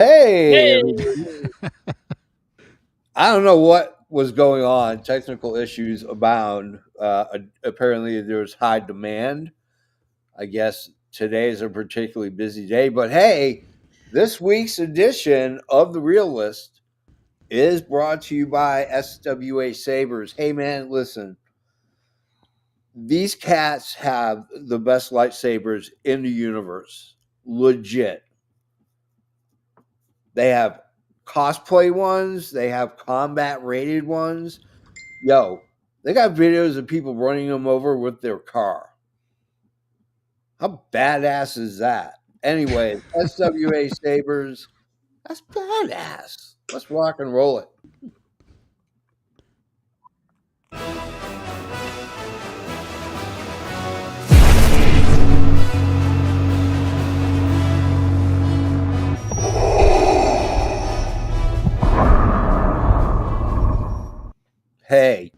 Hey, Hey, everybody. I don't know what was going on. Technical issues abound. Apparently, there's high demand. I guess today is a particularly busy day. But hey, this week's edition of The Real List is brought to you by SWA Sabers. Hey, man, listen. These cats have the best lightsabers in the universe. Legit. They have cosplay ones, they have combat rated ones. Yo, they got videos of people running them over with their car. How badass is that? Anyway, SWA Sabers, that's badass. Let's rock and roll it. Hey,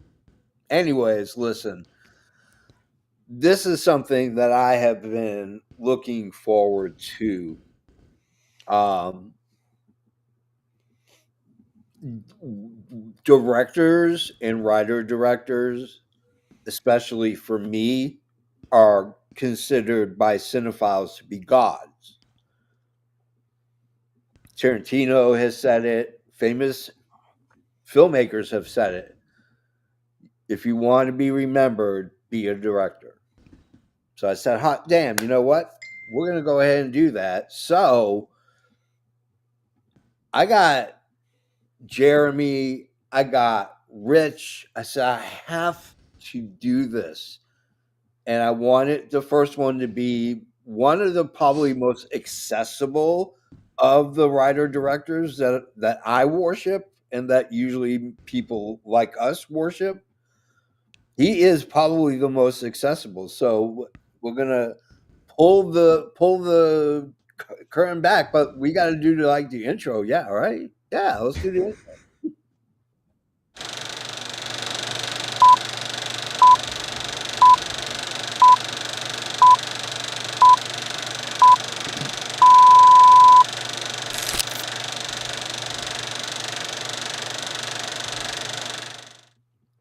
anyways, listen. This is something that I have been looking forward to. Um, Directors and writer directors, especially for me, are considered by cinephiles to be gods. Tarantino has said it, famous filmmakers have said it. If you want to be remembered, be a director. So I said, hot damn, you know what? We're going to go ahead and do that. So I got Jeremy, I got Rich. I said, I have to do this. And I wanted the first one to be one of the probably most accessible of the writer directors that I worship and that usually people like us worship. He is probably the most accessible. So we're gonna pull the curtain back, but we got to do the intro. Yeah, all right. Yeah, let's do the intro.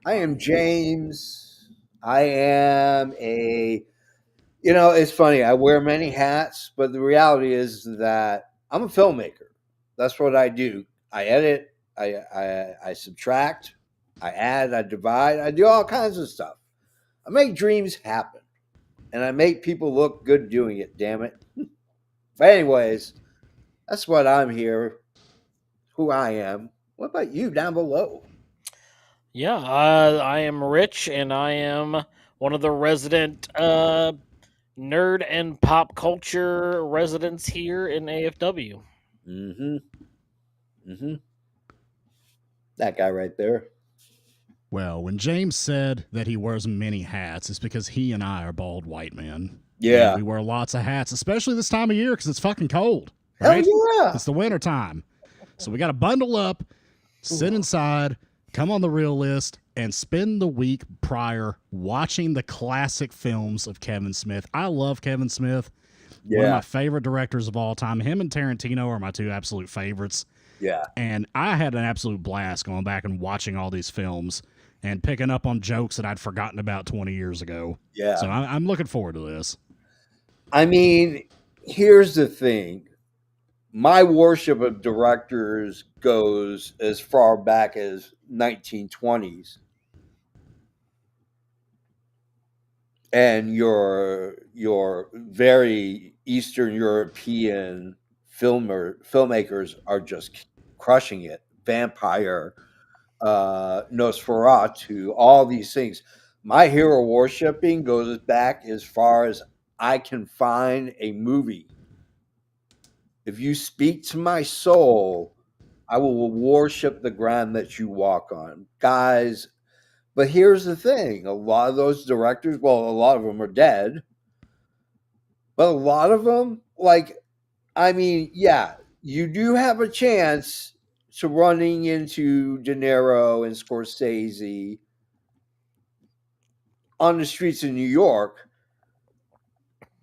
I am James. I am a it's funny. I wear many hats, but the reality is that I'm a filmmaker. That's what I do. I edit, I subtract, I add, I divide, I do all kinds of stuff. I make dreams happen, and I make people look good doing it, damn it. But, anyways, that's what I'm here, who I am. What about you down below? yeah, I am Rich, and I am one of the resident nerd and pop culture residents here in AFW. Mm hmm. Mm hmm. That guy right there. Well, when James said that he wears many hats, it's because he and I are bald white men. And Yeah. we wear lots of hats, especially this time of year because it's fucking cold, Hell right? yeah. It's the winter time. So we got to bundle up, sit inside, come on the real list, and spend the week prior watching the classic films of Kevin Smith. I love Kevin Smith, one of Yeah. my favorite directors of all time. Him and Tarantino are my two absolute favorites. Yeah. And I had an absolute blast going back and watching all these films and picking up on jokes that I'd forgotten about 20 years ago. Yeah. So I'm looking forward to this. I mean, here's the thing. My worship of directors goes as far back as 1920s, and your very Eastern European filmmakers are just crushing it. Vampire, Nosferatu, all these things. My hero worshiping goes back as far as I can find a movie. If you speak to my soul, I will worship the ground that you walk on. Guys, but here's the thing, a lot of those directors, well, a lot of them are dead, but a lot of them, I mean, yeah, you do have a chance to running into De Niro and Scorsese on the streets of New York,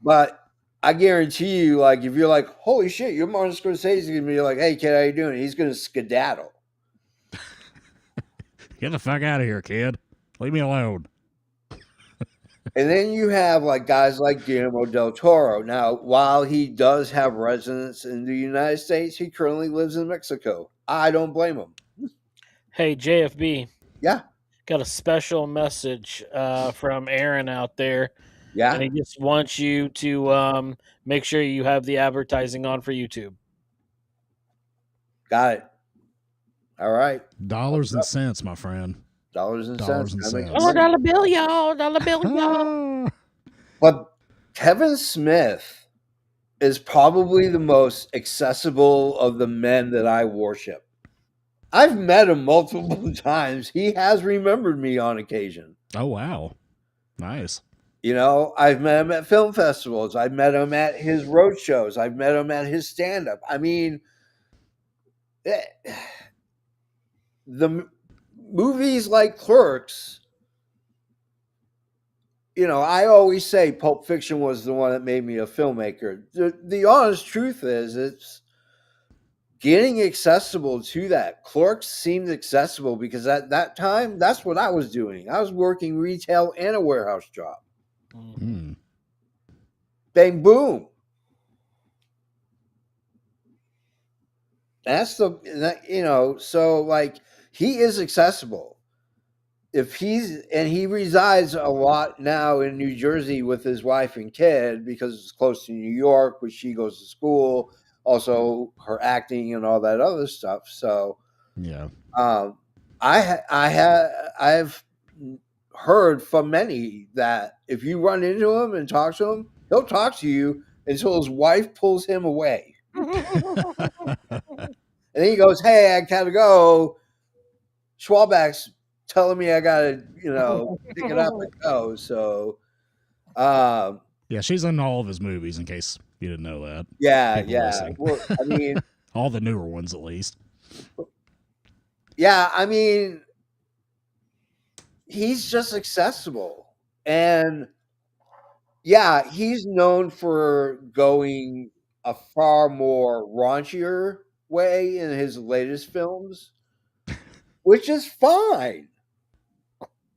but I guarantee you, like, if you're like, holy shit, you're Martin Scorsese, he's gonna be like, hey kid, how you doing? He's gonna skedaddle. Get the fuck out of here, kid. Leave me alone. And then you have like guys like Guillermo del Toro. Now, while he does have residence in the United States, he currently lives in Mexico. I don't blame him. Hey, JFB, Yeah, got a special message from Aaron out there, and yeah, he just wants you to make sure you have the advertising on for YouTube. got it. All right, Dollars and cents, my friend. dollars and Dollars cents. and Gotta make cents. some money. Dollar bill, y'all. Dollar bill, y'all. But Kevin Smith is probably the most accessible of the men that I worship. I've met him multiple times. He has remembered me on occasion. Oh, wow. Nice. You know, I've met him at film festivals. I've met him at his road shows. I've met him at his stand up. I mean, the movies like Clerks, you know, I always say Pulp Fiction was the one that made me a filmmaker. The honest truth is, it's getting accessible to that. Clerks seemed accessible because at that time, that's what I was doing. I was working retail and a warehouse job. Mm. Bang, boom. That's you know, so like he is accessible. If he resides a lot now in New Jersey with his wife and kid because it's close to New York, where she goes to school, also her acting and all that other stuff. So, Yeah. I've heard from many that if you run into him and talk to him, he'll talk to you until his wife pulls him away. And then he goes, hey, I gotta go. Schwalbach's telling me I gotta, you know, pick it up and go. So, Yeah, she's in all of his movies, in case you didn't know that. yeah, People yeah. listening. Well, I mean, all the newer ones, at least. yeah, I mean, he's just accessible. And yeah, he's known for going a far more raunchier way in his latest films, which is fine.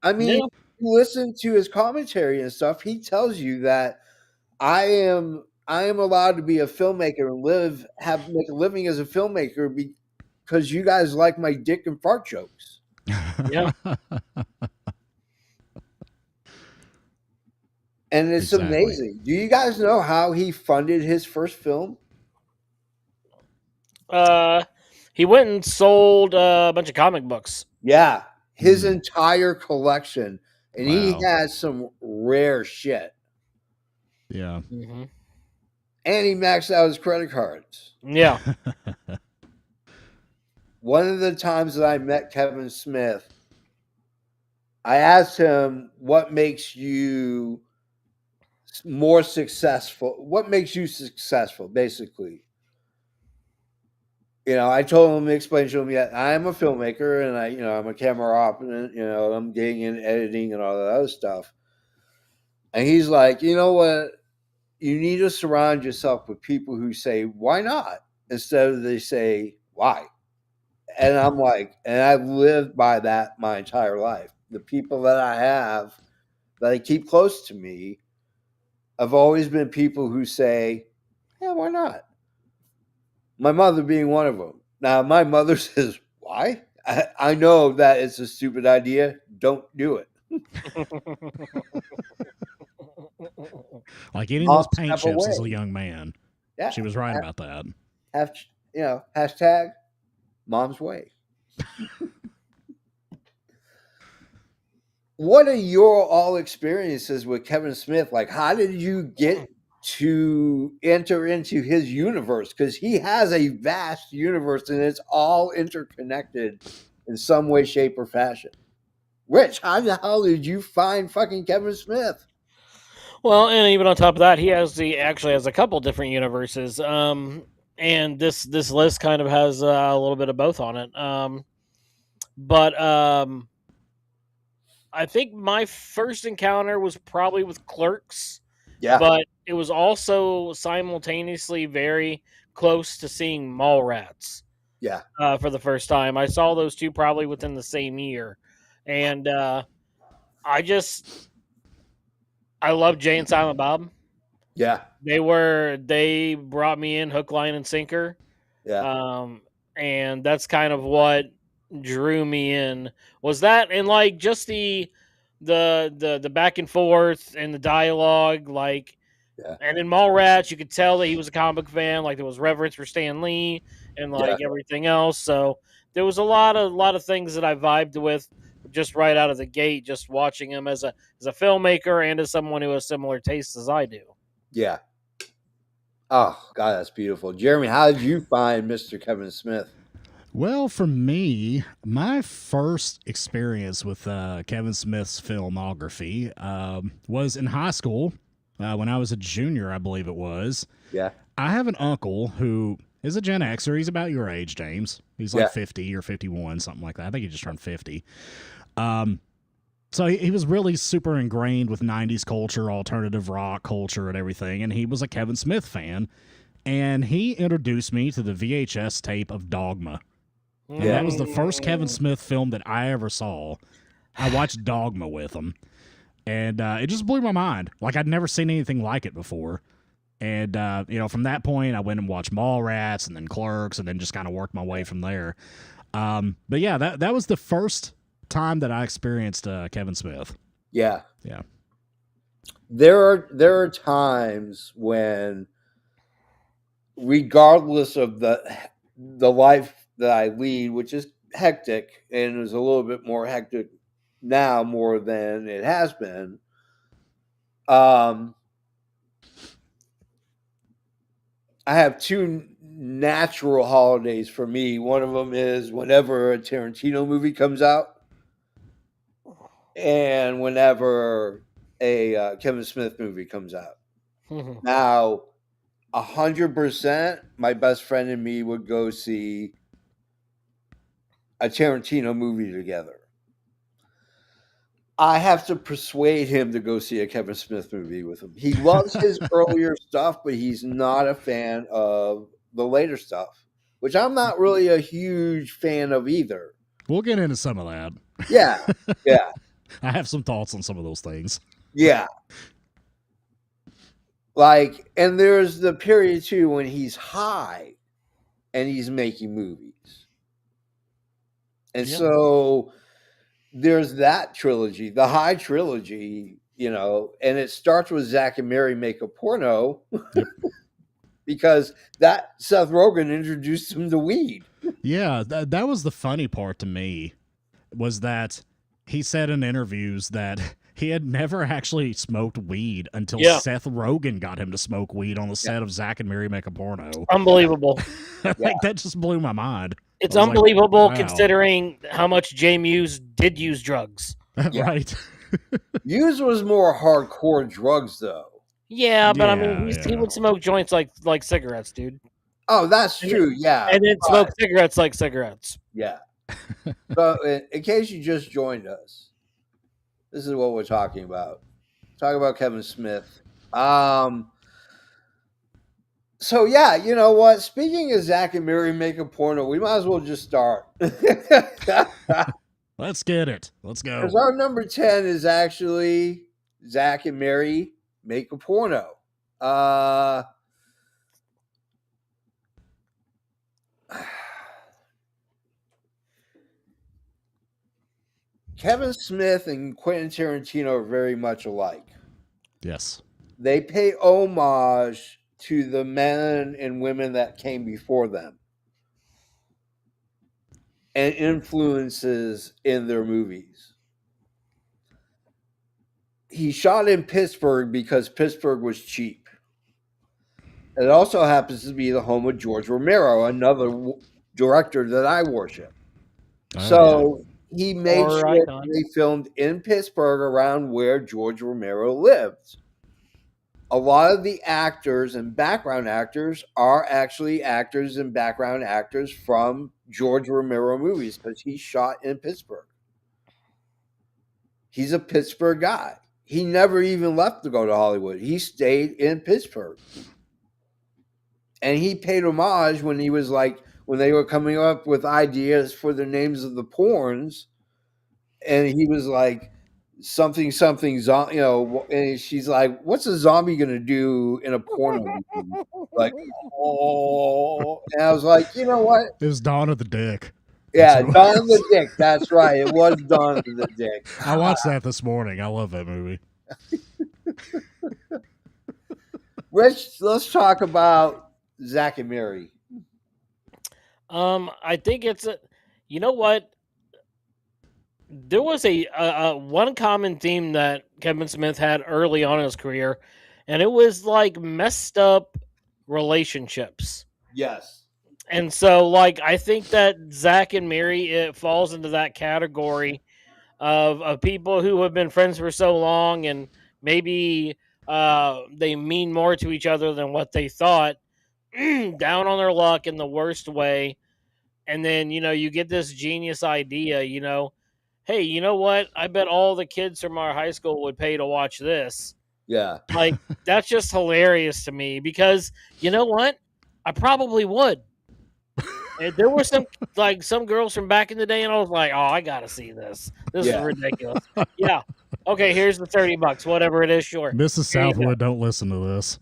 I mean, Yeah. you listen to his commentary and stuff, he tells you that I am allowed to be a filmmaker and make a living as a filmmaker because you guys like my dick and fart jokes. Yeah. And it's Exactly. amazing. Do you guys know how he funded his first film? He went and sold a bunch of comic books. Yeah, his Hmm. entire collection. And he Wow. has some rare shit. Yeah. Mm-hmm. And he maxed out his credit cards. Yeah. One of the times that I met Kevin Smith, I asked him, what makes you more successful? What makes you successful, basically? You know, I told him, explained to him, yeah, I am a filmmaker and I'm a camera op and, I'm getting in editing and all that other stuff. And he's like, you know what? You need to surround yourself with people who say, why not? Instead of they say, why? And I'm like, and I've lived by that my entire life. The people that I have that I keep close to me have always been people who say, yeah, why not? My mother being one of them. Now, my mother says, why? I know that it's a stupid idea. Don't do it. Like eating Mom, those paint step chips as a away. young man. Yeah. She was right about that. Hashtag mom's way. What are your all experiences with Kevin Smith? Like, how did you get to enter into his universe? Because he has a vast universe and it's all interconnected in some way, shape, or fashion. Rich, how the hell did you find fucking Kevin Smith? Well, and even on top of that, he actually has a couple different universes. And this list kind of has a little bit of both on it. But I think my first encounter was probably with Clerks. Yeah. But it was also simultaneously very close to seeing Mallrats Yeah. for the first time. I saw those two probably within the same year, and I love Jay and Silent Bob. Yeah. They brought me in hook, line, and sinker. Yeah. And that's kind of what drew me in, was that, and like just the back and forth and the dialogue, like. Yeah. And in Mallrats, you could tell that he was a comic fan. Like there was reverence for Stan Lee and Yeah. like everything else. So there was a lot of things that I vibed with just right out of the gate, just watching him as a filmmaker and as someone who has similar tastes as I do. Yeah. Oh God, that's beautiful. Jeremy, how did you find Mr. Kevin Smith? Well, for me, my first experience with Kevin Smith's filmography was in high school when I was a junior, I believe it was. Yeah. I have an uncle who is a Gen Xer. He's about your age, James. He's like Yeah. 50 or 51, something like that. I think he just turned 50. So he was really super ingrained with 90s culture, alternative rock culture, and everything. And he was a Kevin Smith fan. And he introduced me to the VHS tape of Dogma. And that was the first Kevin Smith film that I ever saw. I watched Dogma with him. And it just blew my mind. Like, I'd never seen anything like it before. And, from that point, I went and watched Mallrats and then Clerks and then just kind of worked my way from there. But yeah, that was the first time that I experienced Kevin Smith. Yeah. Yeah. There are times when, regardless of the life that I lead, which is hectic and is a little bit more hectic now more than it has been, I have two natural holidays for me. One of them is whenever a Tarantino movie comes out, and whenever a Kevin Smith movie comes out. Now, 100%, my best friend and me would go see a Tarantino movie together. I have to persuade him to go see a Kevin Smith movie with him. He loves his earlier stuff, but he's not a fan of the later stuff, which I'm not really a huge fan of either. We'll get into some of that. Yeah. Yeah. I have some thoughts on some of those things. Yeah. Like, and there's the period too when he's high and he's making movies. And so there's that trilogy, the High trilogy, and it starts with Zack and Mary Make a Porno. Yep. Because that Seth Rogen introduced him to weed. Yeah, that was the funny part to me, was that he said in interviews that he had never actually smoked weed until Seth Rogen got him to smoke weed on the set of Zack and Mary Make a Porno. Unbelievable. That just blew my mind. It's unbelievable, like, wow. Considering how much Jay Muse did use drugs. Right. Muse was more hardcore drugs, though. Yeah, but I mean, he would smoke joints like cigarettes, dude. Oh, that's true. Yeah, and then smoke cigarettes like cigarettes. Yeah. So, in case you just joined us, this is what we're talking about. Talking about Kevin Smith. So yeah, you know what? Speaking of Zack and Mary Make a Porno, we might as well just start. Let's get it. Let's go. Because our number 10 is actually Zack and Mary Make a Porno. Kevin Smith and Quentin Tarantino are very much alike. Yes. They pay homage to the men and women that came before them and influences in their movies. He shot in Pittsburgh because Pittsburgh was cheap. It also happens to be the home of George Romero, another director that I worship. He made sure they filmed in Pittsburgh around where George Romero lived. A lot of the actors and background actors are actually actors and background actors from George Romero movies because he shot in Pittsburgh. He's a Pittsburgh guy. he never even left to go to Hollywood. He stayed in Pittsburgh. And he paid homage when he was like, when they were coming up with ideas for the names of the porns. And he was like, something, and she's like, what's a zombie going to do in a porno movie? Like, oh, and I was like, you know what? It was Dawn of the Dick. Yeah, That's what it Dawn of was. the Dick. That's right. It was Dawn of the Dick. I watched that this morning. I love that movie. Rich, let's talk about Zach and Mary. I think it's a. You know what? There was a one common theme that Kevin Smith had early on in his career, and it was like messed up relationships. Yes. And so, like, I think that Zach and Mary, it falls into that category of people who have been friends for so long, and maybe they mean more to each other than what they thought. Down on their luck in the worst way, and then you get this genius idea. Hey, you know what? I bet all the kids from our high school would pay to watch this. Yeah. Like, that's just hilarious to me because you know what? I probably would. And there were some girls from back in the day, and I was like, "Oh, I gotta see this. This is Yeah. ridiculous." Yeah. Okay, here's the $30, whatever it is. Sure. Mrs. Here you go. Southwood, don't listen to this.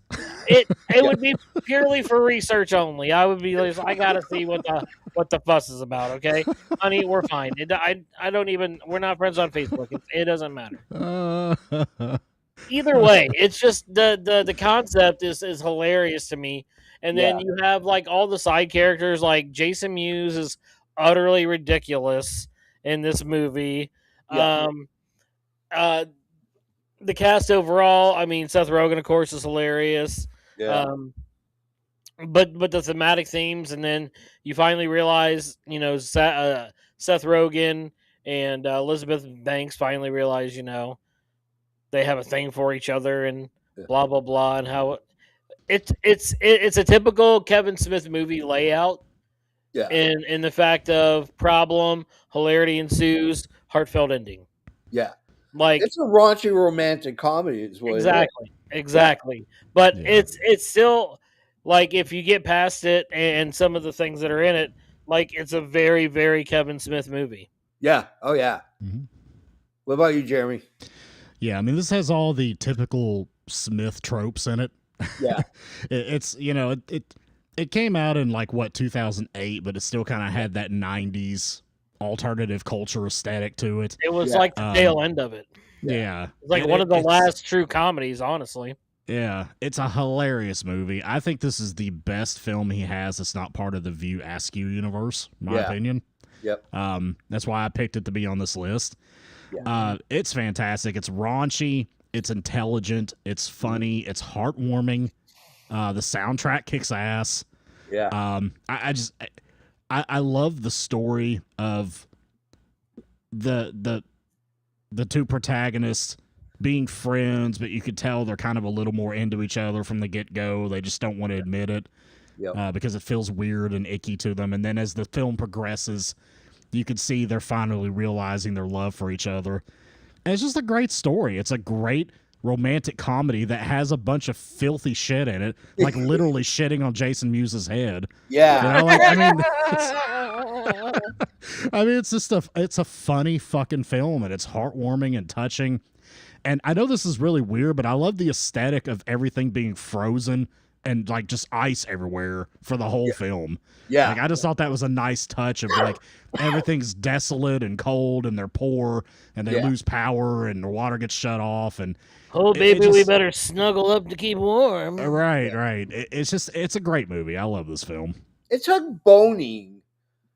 It would be purely for research only. I would be like, I gotta see what the fuss is about. Okay, honey, we're fine. I don't even. We're not friends on Facebook. It doesn't matter. Either way, it's just the concept is hilarious to me. And then you have like all the side characters, like Jason Mewes is utterly ridiculous in this movie. Yeah. The cast overall, I mean, Seth Rogen, of course, is hilarious. Yeah. But the thematic themes, and then you finally realize, Seth Rogen and Elizabeth Banks finally realize, they have a thing for each other, and blah blah blah, and how it's a typical Kevin Smith movie layout. Yeah. In the fact of problem, hilarity ensues, heartfelt ending. Yeah. Like, it's a raunchy romantic comedy, is what exactly. Yeah. But it's still like, if you get past it and some of the things that are in it, like, it's a very, very Kevin Smith movie. Yeah. Oh yeah. Mm-hmm. What about you, Jeremy? Yeah, I mean, this has all the typical Smith tropes in it. Yeah. It's it came out in like 2008, but it still kind of had that 90s alternative culture aesthetic to it. It was like the tail end of it. Yeah. It's like one of the last true comedies, honestly. Yeah, it's a hilarious movie. I think this is the best film he has that's not part of the View Askew universe, in my opinion. Yep. That's why I picked it to be on this list. Yeah. It's fantastic. It's raunchy. It's intelligent. It's funny. It's heartwarming. The soundtrack kicks ass. Yeah. I love the story of the two protagonists being friends, but you could tell they're kind of a little more into each other from the get-go. They just don't want to admit it because it feels weird and icky to them. And then as the film progresses, you can see they're finally realizing their love for each other. And it's just a great story. It's a great romantic comedy that has a bunch of filthy shit in it, like literally shitting on Jason Mewes' head. Yeah. It's just it's a funny fucking film, and it's heartwarming and touching. And I know this is really weird, but I love the aesthetic of everything being frozen and like just ice everywhere for the whole film. Yeah. Like, I just thought that was a nice touch of like everything's desolate and cold and they're poor and they lose power and their water gets shut off. And oh, baby, we better snuggle up to keep warm. Right. It's a great movie. I love this film. It took boning.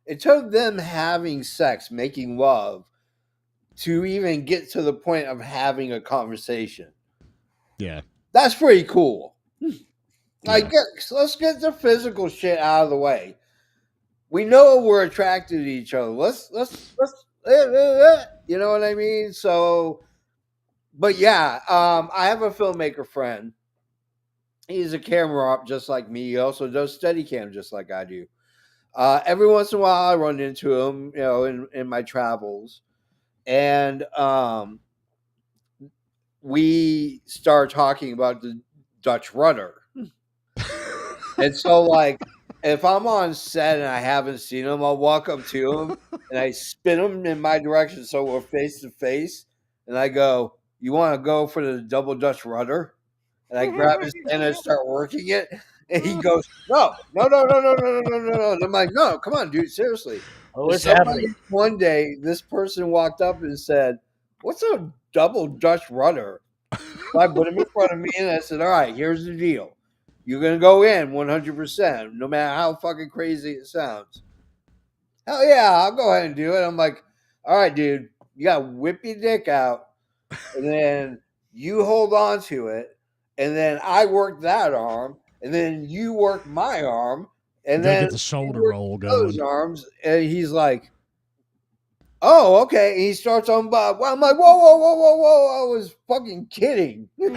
It took them having sex, making love, to even get to the point of having a conversation. Yeah. That's pretty cool. Like, let's get the physical shit out of the way. We know we're attracted to each other. Let's you know what I mean? So, but yeah, I have a filmmaker friend. He's a camera op just like me. He also does Steadicam just like I do. Every once in a while, I run into him, in my travels. And we start talking about the Dutch rudder. And so, like, if I'm on set and I haven't seen him, I'll walk up to him and I spin him in my direction so we're face to face. And I go, "You want to go for the double Dutch rudder?" And I grab his hand and start working it. And he goes, "No, no, no, no, no, no, no, no, no, no." And I'm like, "No, come on, dude, seriously." Oh, And it's somebody happening. one day, this person walked up and said, "What's a double Dutch rudder?" So I put him in front of me and I said, "All right, here's the deal. You're going to go in 100%, no matter how fucking crazy it sounds." "Hell yeah, I'll go ahead and do it." I'm like, "All right, dude, you got to whip your dick out and then you hold on to it. And then I work that arm. And then you work my arm. And Go then get the shoulder you work roll those going. arms." And he's like, "Oh, okay." And he starts on Bob. Well, I'm like, "Whoa, whoa, whoa, whoa, whoa. I was fucking kidding." He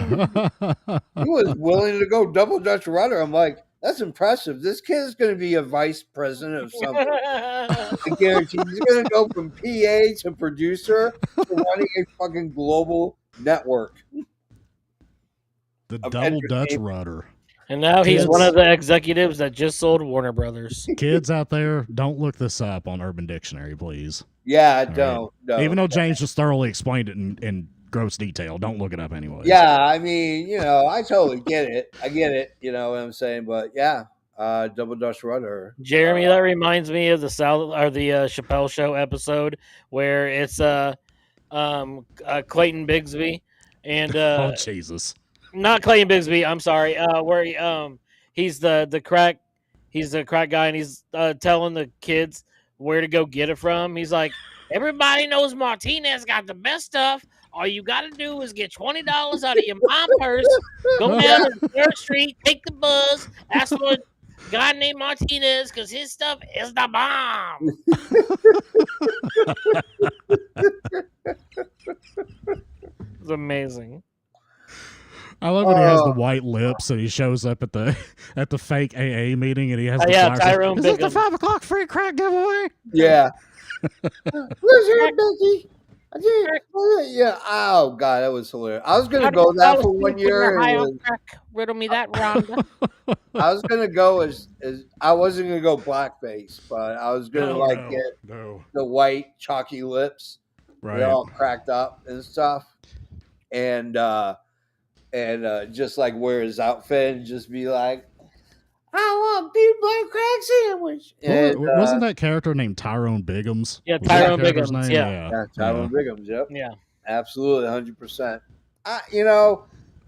was willing to go double Dutch rudder. I'm like, that's impressive. This kid is going to be a vice president of something. I guarantee he's going to go from PA to producer to running a fucking global network. The of double Dutch entertainment. rudder. And now he's Kids. one of the executives that just sold Warner Brothers. Kids out there, don't look this up on Urban Dictionary, please. Yeah, All don't. Even though James just thoroughly explained it in gross detail, don't look it up anyways. Yeah, I mean, I totally get it. I get it. You know what I'm saying? But yeah, double Dutch rudder. Jeremy, that reminds me of the Chappelle Show episode where it's Clayton Bigsby and Oh Jesus. not Clayton Bigsby. I'm sorry. Where he's the crack guy, and he's telling the kids where to go get it from. He's like, everybody knows Martinez got the best stuff. All you got to do is get $20 out of your mom purse, go down to 3rd Street, take the bus, ask for a guy named Martinez because his stuff is the bomb. It's amazing. I love when he has the white lips and he shows up at the fake AA meeting and he has the flyer. Tyrone Is this the Biggum. 5 o'clock free crack giveaway? Yeah. Where's your Becky? I did. Yeah. Oh God, that was hilarious. I was gonna go that for 1 year. Riddle me that, Rhonda. I was gonna go as I wasn't gonna go blackface, but I was gonna get the white chalky lips, Right. they're all cracked up and stuff, and just like wear his outfit and just be like, "I want peanut butter crack sandwich." And Wasn't that character named Tyrone Biggums? Yeah, Was that Tyrone character's Biggums. name? Yeah. Tyrone Biggums. Yep. Yeah. Absolutely, 100%.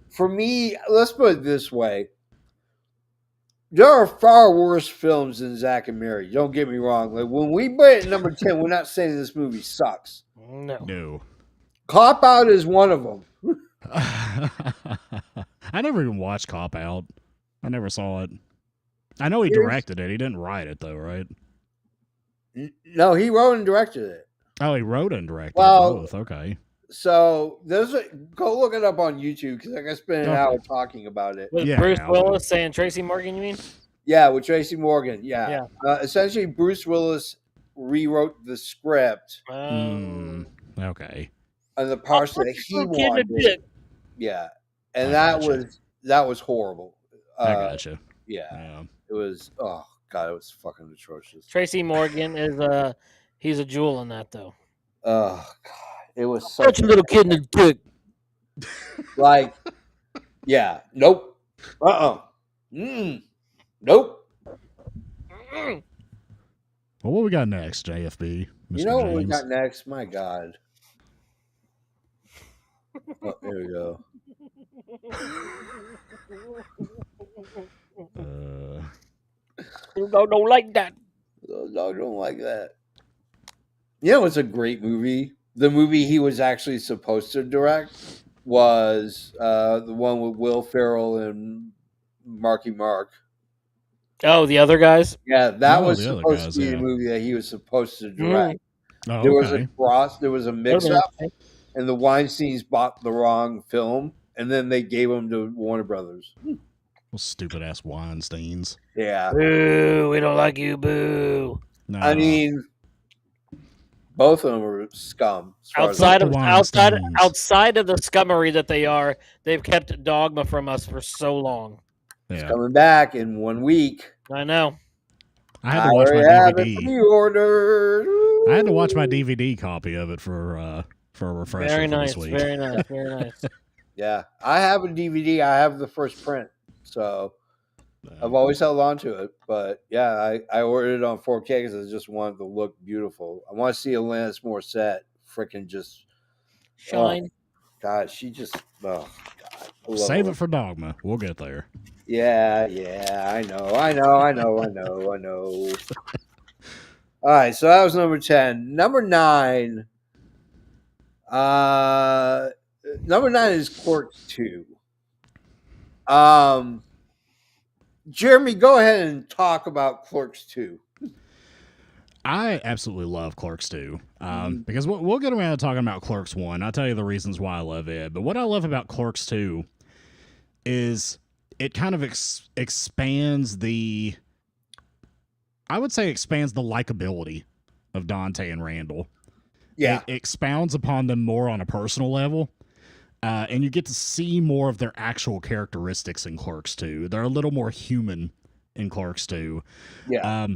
For me, let's put it this way: there are far worse films than Zack and Mary. Don't get me wrong. Like when we put it at number 10, we're not saying this movie sucks. No. Cop Out is one of them. I never even watched Cop Out. I never saw it. I know he directed it. He didn't write it though, right? No, he wrote and directed it. Oh, he wrote and directed both. Okay. So go look it up on YouTube because I can spend an hour talking about it. With Bruce Willis and Tracy Morgan, you mean? Yeah, with Tracy Morgan. Yeah. Essentially, Bruce Willis rewrote the script. Okay. And the parts that he wanted. Yeah, and that was horrible. I gotcha. Yeah. It was. Oh God, it was fucking atrocious. Tracy Morgan is he's a jewel in that though. Oh God, it was such a little kid in the dick. Like, yeah, nope, nope. Well, what we got next, JFB? Mr. You know what we James? got next? My God. Oh, there we go. Don't like that. Don't like that. It's a great movie. The movie he was actually supposed to direct was the one with Will Ferrell and Marky Mark. Oh, the other guys? Yeah, that was supposed to be the movie that he was supposed to direct. There was a there was a mix-up, and the Weinsteins bought the wrong film, and then they gave them to Warner Brothers. Stupid ass Weinsteins. Yeah. Boo! We don't like you. Boo! No. I mean, both of them are scum. As far as Outside the of Weinsteins. outside of the scummery that they are, they've kept Dogma from us for so long. it's Yeah. coming back in 1 week. I know. I had to watch my already have it DVD. pre-ordered. I had to watch my DVD copy of it for a refresher Very for nice. this week. Very nice. Very nice. Yeah, I have a DVD. I have the first print, so I've always held on to it. But yeah, I ordered it on 4K because I just wanted to look beautiful. I want to see Alanis Morissette freaking just Shine. God, she just God, I love Save her. it for Dogma. We'll get there. Yeah, I know. All right, so that was number 10. Number 9. Number 9 is Clerks 2. Jeremy, go ahead and talk about Clerks 2. I absolutely love Clerks 2 because we'll get around to talking about Clerks 1. I'll tell you the reasons why I love it. But what I love about Clerks 2 is it kind of expands the, I would say expands the likability of Dante and Randall. Yeah. It expounds upon them more on a personal level. And you get to see more of their actual characteristics in Clerks 2. They're a little more human in Clerks 2. Yeah.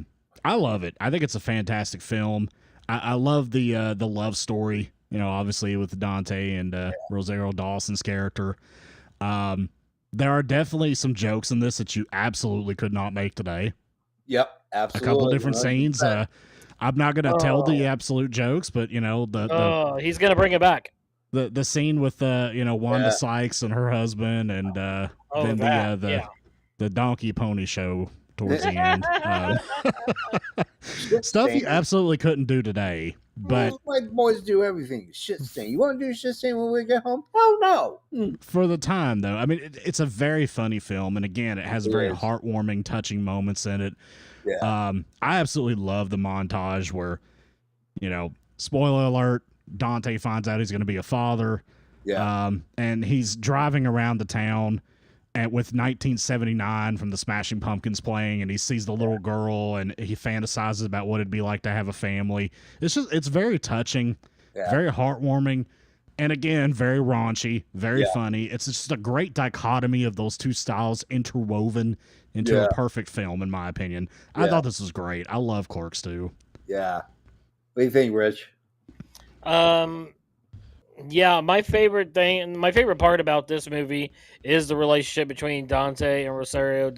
I love it. I think it's a fantastic film. I love the love story, obviously with Dante and Rosario Dawson's character. There are definitely some jokes in this that you absolutely could not make today. Yep, absolutely. A couple different scenes. I'm not going to tell the absolute jokes, but he's going to bring it back. The scene with Wanda Sykes and her husband, and then the donkey pony show towards the end. Stuff you absolutely couldn't do today. But my boys do everything. Shit stain. You want to do a shit stain when we get home? Hell no. For the time, though, I mean, it's a very funny film, and again, it has very heartwarming, touching moments in it. Yeah. I absolutely love the montage where, spoiler alert, Dante finds out he's going to be a father. Yeah. And he's driving around the town with 1979 from the Smashing Pumpkins playing, and he sees the little girl, and he fantasizes about what it'd be like to have a family. It's very touching, very heartwarming, and again, very raunchy, very funny. It's just a great dichotomy of those two styles interwoven into a perfect film, in my opinion. I thought this was great. I love Clerks 2. Yeah. What do you think, Rich? Yeah, my favorite part about this movie is the relationship between Dante and Rosario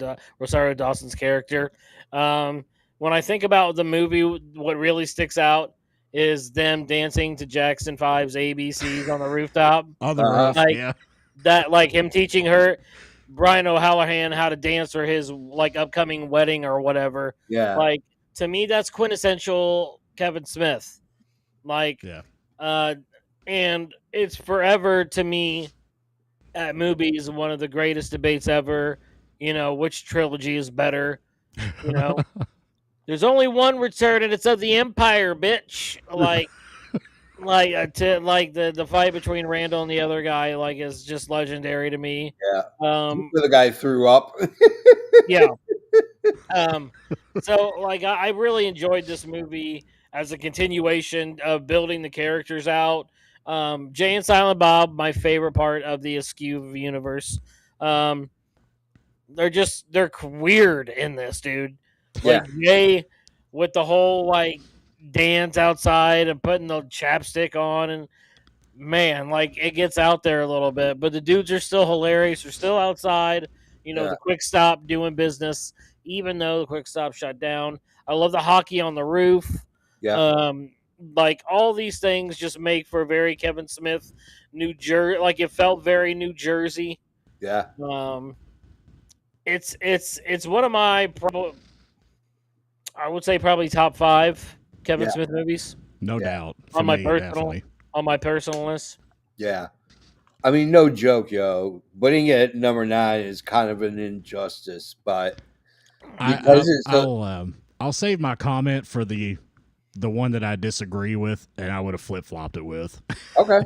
Dawson's character. When I think about the movie, what really sticks out is them dancing to Jackson 5's ABCs on the rooftop. On the roof, that, like him teaching her, Brian O'Hallahan, how to dance for his upcoming wedding or whatever. Yeah. Like, to me, that's quintessential Kevin Smith. And it's forever to me at movies one of the greatest debates ever. Which trilogy is better? There's only one return, and it's of the Empire, bitch. The fight between Randall and the other guy, is just legendary to me. Yeah. The guy threw up. Yeah. So I really enjoyed this movie as a continuation of building the characters out. Jay and Silent Bob, my favorite part of the Askew universe. They're weird in this, dude. Jay with the whole dance outside and putting the chapstick on, and man, it gets out there a little bit. But the dudes are still hilarious. They're still outside. The Quick Stop doing business, even though the Quick Stop shut down. I love the hockey on the roof. Yeah. All these things just make for very Kevin Smith, New Jersey. It felt very New Jersey. Yeah. It's one of my I would say probably top 5 Kevin Smith movies. No doubt. On my personal list. Yeah. I mean, no joke, yo. Putting it at number 9 is kind of an injustice, but I'll save my comment for the one that I disagree with, and I would have flip-flopped it with. Okay.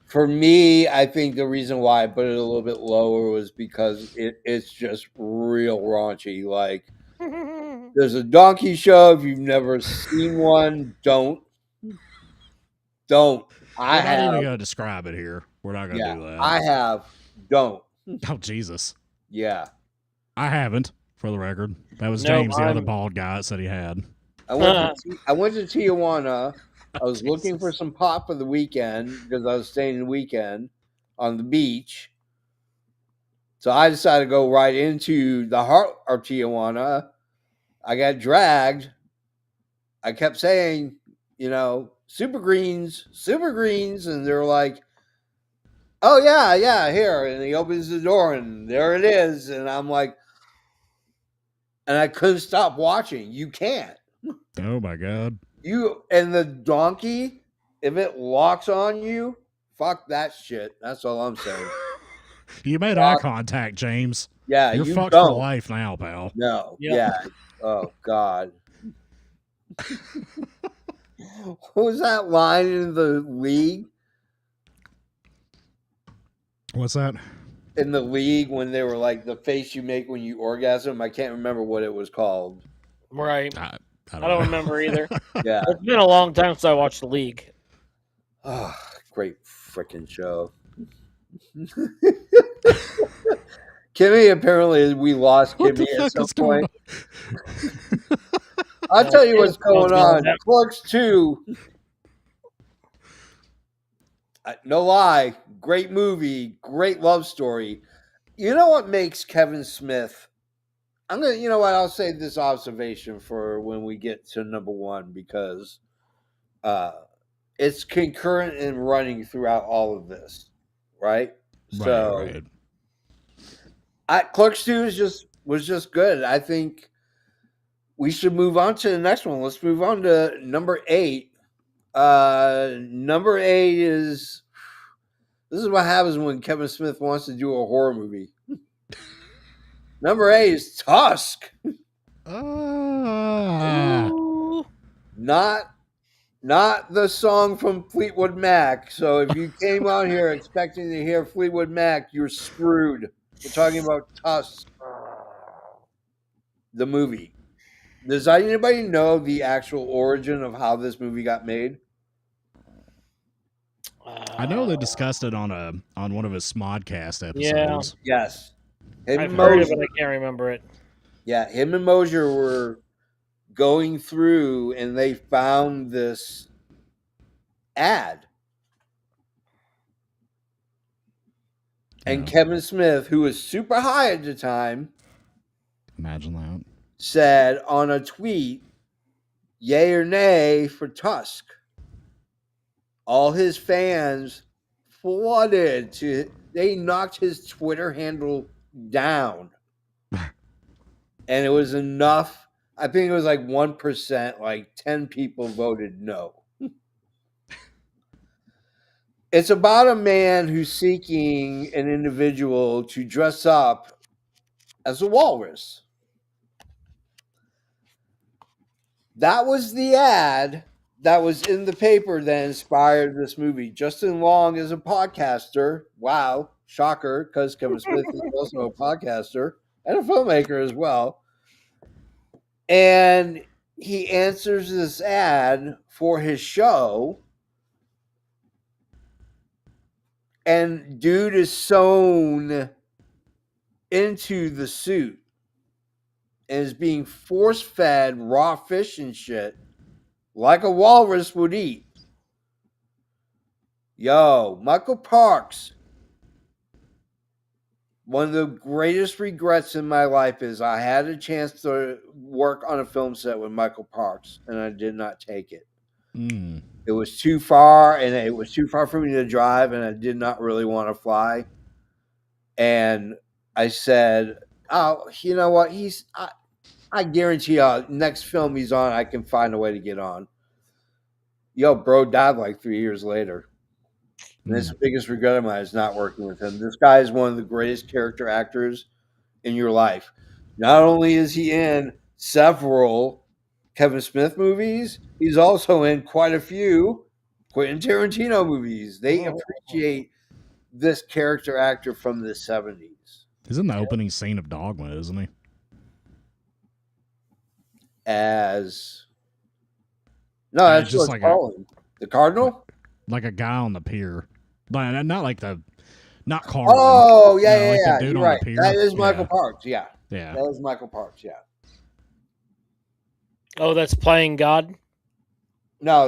For me, I think the reason why I put it a little bit lower was because it's just real raunchy. There's a donkey show. If you've never seen one, don't. I We're not have. even going to describe it here. We're not going to Yeah, do that. I have. Don't. Oh, Jesus. Yeah. I haven't, for the record. That was Nope, James, the other bald guy that said he had. I went to Tijuana. I was looking for Jesus. some pot for the weekend because I was staying the weekend on the beach. So I decided to go right into the heart of Tijuana. I got dragged. I kept saying, super greens, and they're like, "Oh yeah, here." And he opens the door, and there it is. And I'm like, and I couldn't stop watching. You can't. Oh, my God. You and the donkey, if it locks on you, fuck that shit. That's all I'm saying. You made eye contact, James. Yeah, You're you fucked don't. for life now, pal. No. Yep. Yeah. Oh God. What was that line in the league? What's that? In the league when they were like the face you make when you orgasm. I can't remember what it was called. Right. I I don't remember either. Yeah. It's been a long time since I watched the league. Oh, great freaking show. Kimmy, apparently we lost What Kimmy the at fuck some is going point. I'll tell you what's going on. Clerks 2. No lie, great movie, great love story. You know what makes Kevin Smith? You know what? I'll say this observation for when we get to number one because it's concurrent and running throughout all of this, right? Right. Clerks 2 was just good. I think we should move on to the next one. Let's move on to number 8. Number 8 is this is what happens when Kevin Smith wants to do a horror movie. Number 8 is Tusk. Not the song from Fleetwood Mac. So if you came on here expecting to hear Fleetwood Mac, you're screwed. We're talking about Tusk, the movie. Does anybody know the actual origin of how this movie got made? I know they discussed it on one of his Smodcast episodes. Yeah. Yes. I've heard it, but I can't remember it. Yeah, him and Mosier were going through and they found this ad. And Kevin Smith, who was super high at the time, imagine that, said on a tweet, "Yay or nay for Tusk." All his fans flooded they knocked his Twitter handle down. And it was enough. I think it was like 1%, like 10 people voted no. It's about a man who's seeking an individual to dress up as a walrus. That was the ad that was in the paper that inspired this movie. Justin Long is a podcaster. Wow, shocker, because Kevin Smith is also a podcaster and a filmmaker as well. And he answers this ad for his show. And dude is sewn into the suit and is being force-fed raw fish and shit like a walrus would eat. Yo, Michael Parks. One of the greatest regrets in my life is I had a chance to work on a film set with Michael Parks, and I did not take it. It was too far, and it was too far for me to drive, and I did not really want to fly. And I said, "Oh, you know what? I guarantee you, next film he's on, I can find a way to get on." Yo, bro died like 3 years later. And that's the biggest regret of mine is not working with him. This guy is one of the greatest character actors in your life. Not only is he in several Kevin Smith movies, he's also in quite a few Quentin Tarantino movies. They appreciate this character actor from the 70s. He's in the opening scene of Dogma, isn't he? as no, that's just what like it's calling the Cardinal. like a guy on the pier, but not like not Carlin. Oh yeah, yeah, like yeah. the dude You're on the right. pier. That is Michael Parks. Yeah, Yeah. that is Michael Parks. Yeah. Oh, that's playing God. No,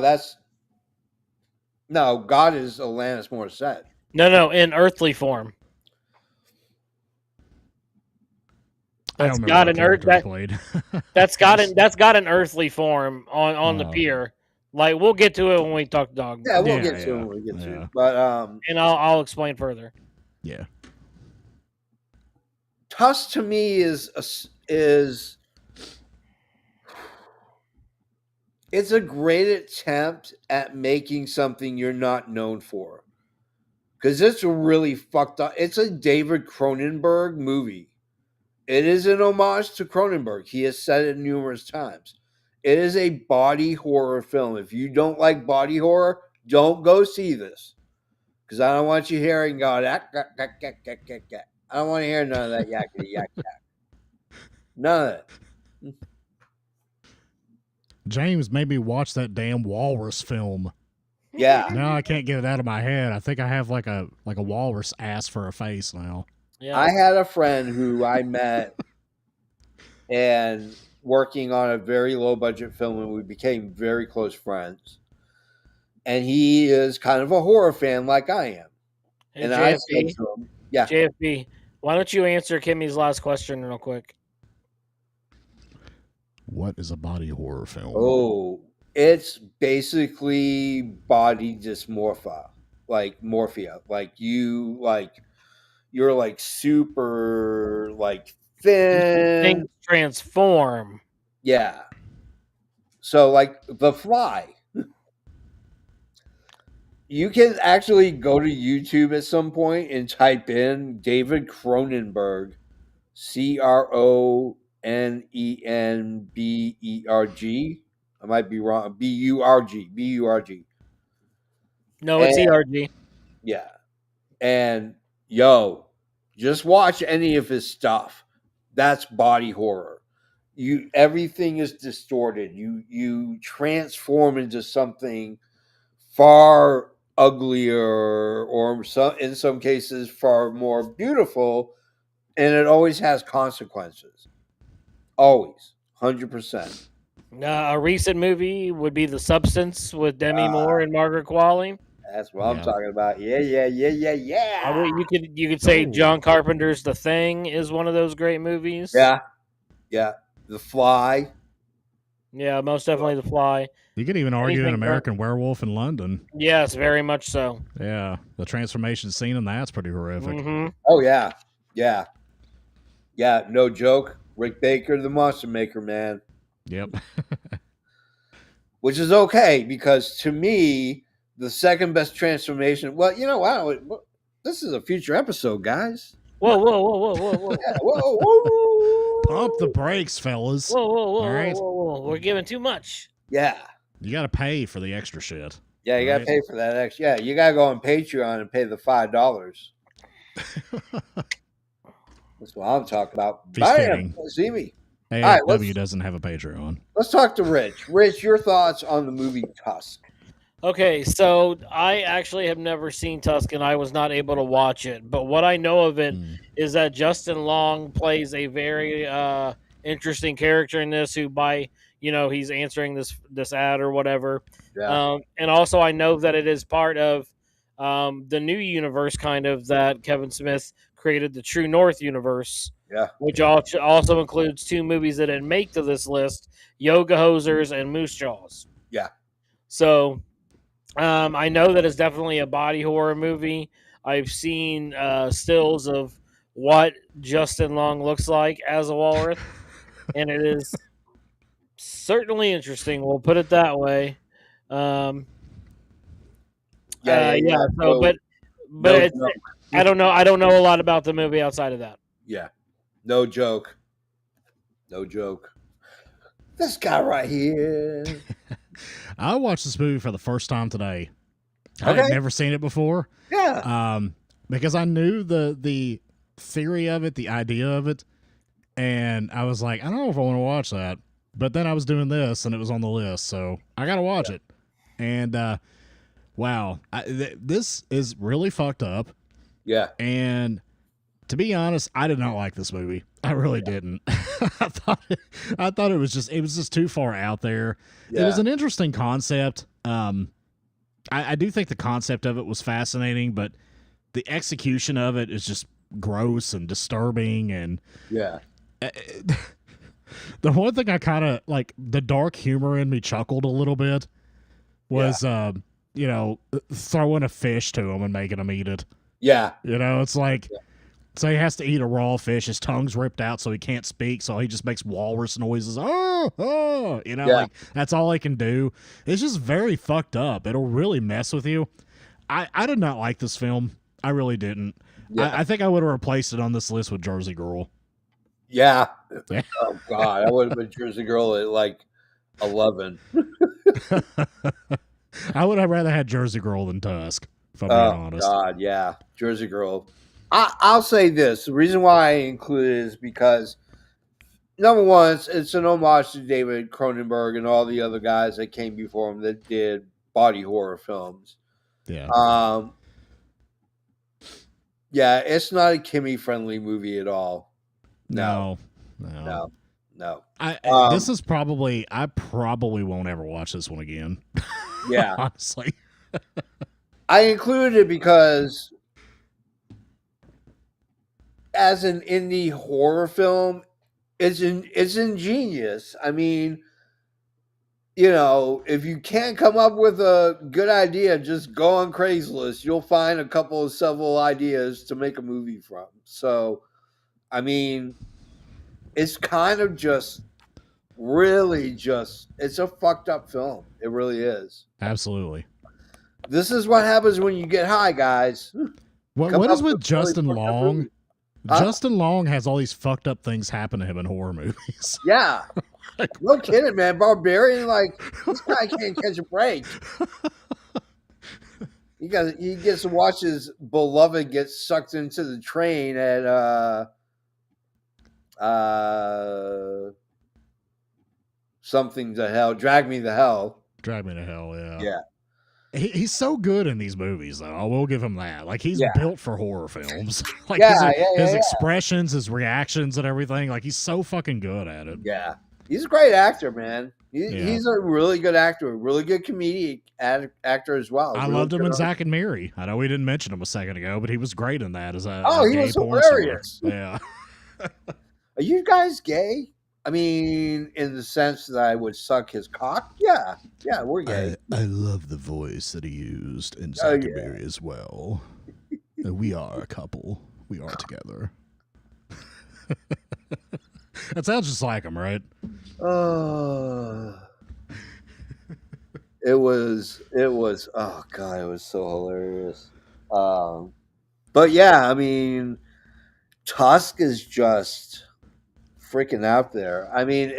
God is Alanis Morissette. No, in earthly form. I That's don't remember got what an earth character he played. that's got an earthly form on the pier. Like we'll get to it when we talk dog. Yeah, we'll Yeah, get to yeah, it when we get to yeah. it. But And I'll explain further. Yeah. Tusk to me is it's a great attempt at making something you're not known for. Because it's a really fucked up. It's a David Cronenberg movie. It is an homage to Cronenberg. He has said it numerous times. It is a body horror film. If you don't like body horror, don't go see this. Because I don't want you hearing God. I don't want to hear none of that yakety yak yak. None of it. James made me watch that damn walrus film. Yeah. Now I can't get it out of my head. I think I have like a walrus ass for a face now. Yeah. I had a friend who I met and working on a very low budget film, and we became very close friends. And he is kind of a horror fan like I am. Hey, And I said JFB, to him, yeah. JFB, why don't you answer Kimmy's last question real quick? What is a body horror film? Oh, it's basically body dysmorphia, like morphia. Like you're like super like thin. Things transform. Yeah. So like The Fly. You can actually go to YouTube at some point and type in David Cronenberg, Cronenberg. I might be wrong. Burg. No, it's ERG. Yeah. And yo, just watch any of his stuff. That's body horror. Everything is distorted. You transform into something far uglier, or in some cases far more beautiful, and it always has consequences. Always, 100%. A recent movie would be The Substance with Demi Moore and Margaret Qualley. That's what I'm talking about. Yeah. You could say John Carpenter's The Thing is one of those great movies. Yeah. The Fly. Yeah, most definitely The Fly. You could even argue an American Werewolf in London. Yes, very much so. Yeah, the transformation scene in that's pretty horrific. Mm-hmm. Oh yeah. No joke. Rick Baker, the Monster Maker, man. Yep. Which is okay, because to me, the second best transformation. Well, you know what? This is a future episode, guys. Whoa. Yeah, whoa. Pump the brakes, fellas. Whoa. All right. We're giving too much. Yeah. You got to pay for the extra shit. Yeah, you got to pay for that extra. Yeah, you got to go on Patreon and pay the $5. That's what I'm talking about. Bam! See me. AFW doesn't have a Patreon. Let's talk to Rich. Rich, your thoughts on the movie Tusk? Okay, so I actually have never seen Tusk, and I was not able to watch it. But what I know of it is that Justin Long plays a very interesting character in this, who he's answering this ad or whatever. Yeah. And also I know that it is part of the new universe, kind of, that Kevin Smith created, the True North universe. Yeah. Which also includes two movies that didn't make to this list: Yoga Hosers and Moose Jaws. Yeah. So I know that it's definitely a body horror movie. I've seen stills of what Justin Long looks like as a walrus, and it is certainly interesting. We'll put it that way. So, but I don't know. I don't know a lot about the movie outside of that. Yeah, no joke. This guy right here. I watched this movie for the first time today. I had never seen it before. Yeah. Because I knew the theory of it, the idea of it, and I was like, I don't know if I want to watch that. But then I was doing this, and it was on the list, so I got to watch it. And wow, this is really fucked up. Yeah. And to be honest, I did not like this movie. I really didn't. I thought it was just too far out there. Yeah. It was an interesting concept. I do think the concept of it was fascinating, but the execution of it is just gross and disturbing. And Yeah. the one thing I kind of like, the dark humor in me chuckled a little bit was, throwing a fish to him and making him eat it. Yeah. It's like, so he has to eat a raw fish. His tongue's ripped out, so he can't speak. So he just makes walrus noises. Like that's all he can do. It's just very fucked up. It'll really mess with you. I did not like this film. I really didn't. Yeah. I think I would have replaced it on this list with Jersey Girl. Yeah. Oh God, I would have been Jersey Girl at like 11. I would have rather had Jersey Girl than Tusk, if I'm being honest. God, yeah, Jersey Girl. I'll say this: the reason why I include it is because number one, it's an homage to David Cronenberg and all the other guys that came before him that did body horror films. Yeah. Yeah, it's not a Kimmy friendly movie at all. No. This is probably, I probably won't ever watch this one again. Yeah. Honestly. I included it because as an indie horror film, it's ingenious. I mean, if you can't come up with a good idea, just go on Craigslist. You'll find several ideas to make a movie from. So, I mean, it's kind of just it's a fucked up film. It really is. Absolutely. This is what happens when you get high, guys. What is with Justin Long? Justin Long has all these fucked up things happen to him in horror movies. Yeah. No kidding, man. Barbarian, this guy can't catch a break. He gets to watch his beloved get sucked into the train at something to hell. Drag Me to Hell. Drag Me to Hell, yeah. Yeah. He's so good in these movies, though. I will give him that. Like, he's built for horror films. His expressions, his reactions, and everything. Like, he's so fucking good at it. Yeah. He's a great actor, man. He's a really good actor, a really good comedic actor as well. I loved him in Zack and Miri. I know we didn't mention him a second ago, but he was great in that as a he gay was porn hilarious. star. Yeah. Are you guys gay? I mean, in the sense that I would suck his cock? Yeah, we're gay. I love the voice that he used in Zack and Miri as well. We are a couple. We are together. That sounds just like him, right? It was. Oh God, it was so hilarious. But yeah, I mean, Tusk is just freaking out there. I mean,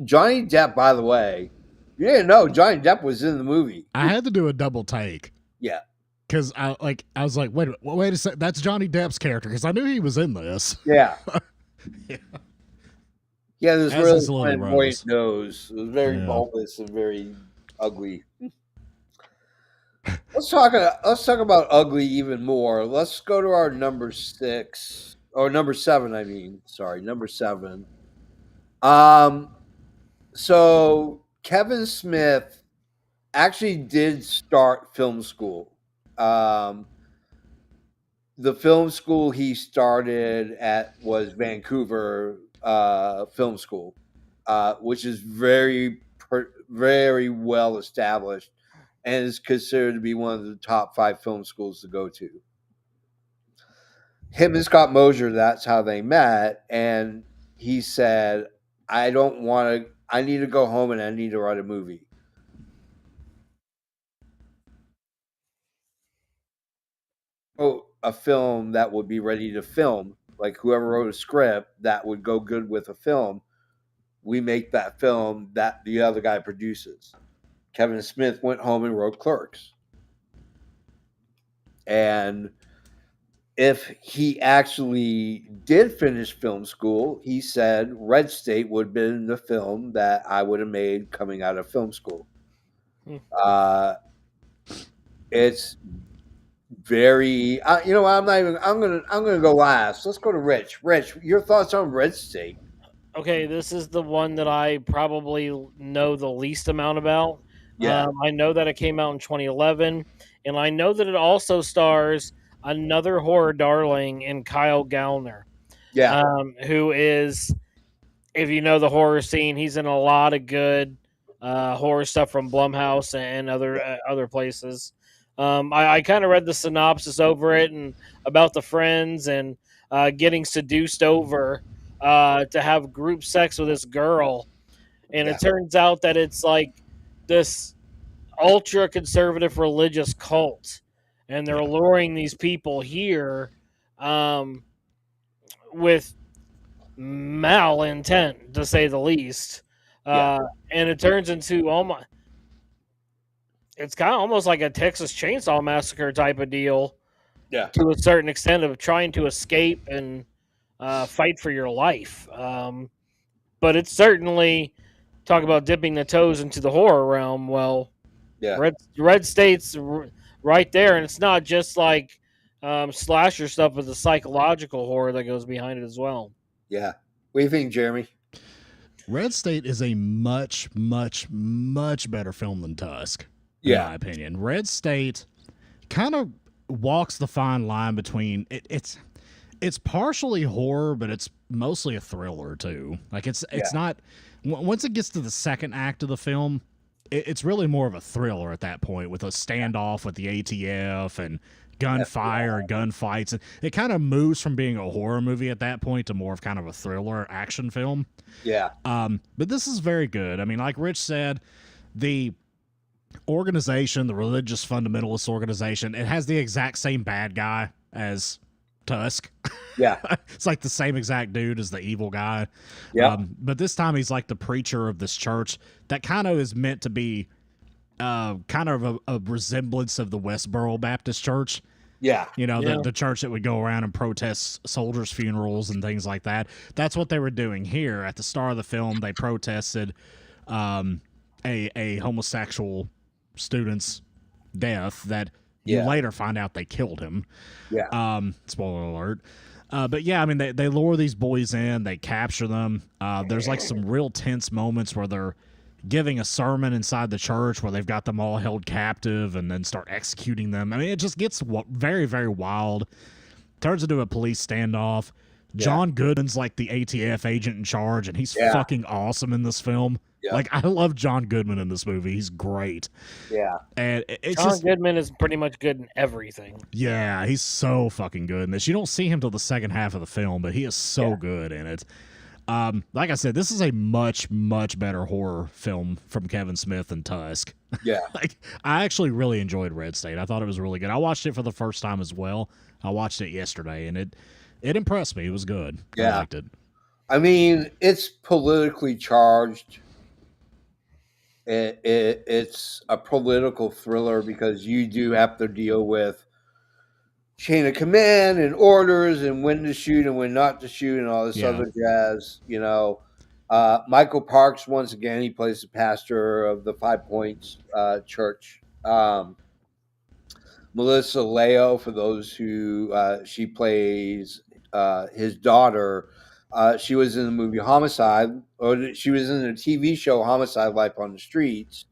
Johnny Depp. By the way, you didn't know Johnny Depp was in the movie. I had to do a double take. Yeah, because I was like, wait a second, that's Johnny Depp's character because I knew he was in this. Yeah. Yeah, this really flamboyant nose. It was very bulbous and very ugly. Let's talk about ugly even more. Let's go to our number 6 or number 7. I mean, sorry, number 7. So Kevin Smith actually did start film school. The film school he started at was Vancouver Film School, which is very, very well established and is considered to be one of the top 5 film schools to go to. Him and Scott Mosier, that's how they met. And he said, I need to go home and I need to write a movie. A film that would be ready to film, like whoever wrote a script that would go good with a film, we make that film that the other guy produces. Kevin Smith went home and wrote Clerks. And if he actually did finish film school, he said Red State would have been the film that I would have made coming out of film school. Hmm. It's very, you know, I'm not even. I'm gonna go last. Let's go to Rich. Rich, your thoughts on Red State? Okay, this is the one that I probably know the least amount about. Yeah, I know that it came out in 2011, and I know that it also stars another horror darling in Kyle Gallner, yeah, who is, if you know the horror scene, he's in a lot of good horror stuff from Blumhouse and other places. I kind of read the synopsis over it and about the friends and getting seduced over to have group sex with this girl, and yeah, it turns out that it's like this ultra conservative religious cult, and they're Yeah. luring these people here um, with malintent, to say the least. yeah, And it turns into almost, it's kind of almost like a Texas Chainsaw Massacre type of deal yeah, to a certain extent of trying to escape and fight for your life. But it's certainly talk about dipping the toes into the horror realm. Well, yeah, Red State's right there, and it's not just like slasher stuff, but the psychological horror that goes behind it as well. yeah. What do you think, Jeremy? Red State is a much, much, much better film than Tusk, in Yeah, my opinion. Red State kind of walks the fine line between it's partially horror, but it's mostly a thriller too. Like it's yeah, not once it gets to the second act of the film, it's really more of a thriller at that point with a standoff with the ATF and gunfire and gunfights, and it kind of moves from being a horror movie at that point to more of kind of a thriller action film. yeah, But this is very good. I mean, like Rich said, the organization, the religious fundamentalist organization, it has the exact same bad guy as Tusk. yeah, It's like the same exact dude as the evil guy. yeah, But this time he's like the preacher of this church that kind of is meant to be kind of a resemblance of the Westboro Baptist Church. yeah, You know, Yeah. the church that would go around and protest soldiers' funerals and things like that. That's what they were doing here. At the start of the film, they protested a homosexual student's death that you Yeah. later find out they killed him. yeah, Spoiler alert. But yeah, I mean, they lure these boys in, they capture them. There's like some real tense moments where they're giving a sermon inside the church where they've got them all held captive and then start executing them. I mean, it just gets very, very wild. Turns into a police standoff. Yeah. John Goodman's like the ATF agent in charge, and he's Yeah. fucking awesome in this film. Yeah. Like, I love John Goodman in this movie. He's great. yeah, And it's John just, Goodman is pretty much good in everything. yeah, he's so fucking good in this. You don't see him till the second half of the film, but he is so Yeah. good in it. Like I said, this is a much, much better horror film from Kevin Smith than Tusk. yeah, Like, I actually really enjoyed Red State. I thought it was really good. I watched it for the first time as well. I watched it yesterday, and it impressed me. It was good. I Yeah. liked it. I mean, it's politically charged. It's a political thriller because you do have to deal with chain of command and orders and when to shoot and when not to shoot and all this Yeah. other jazz. You know, Michael Parks, once again, he plays the pastor of the Five Points Church. Melissa Leo, for those who she plays his daughter. She was in the movie Homicide, or she was in the TV show Homicide: Life on the Streets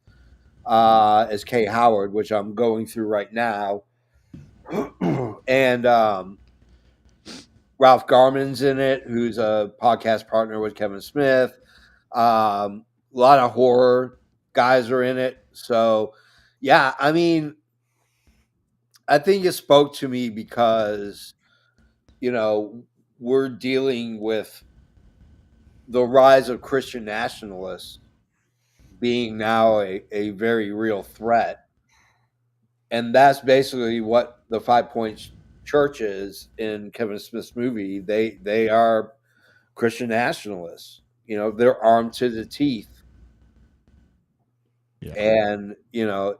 as Kay Howard, which I'm going through right now. And Ralph Garman's in it, who's a podcast partner with Kevin Smith. A lot of horror guys are in it. So, yeah, I mean, I think it spoke to me because, you know, we're dealing with the rise of Christian nationalists being now a very real threat. And that's basically what the Five Points Church is in Kevin Smith's movie. They are Christian nationalists. You know, they're armed to the teeth. Yeah. And, you know,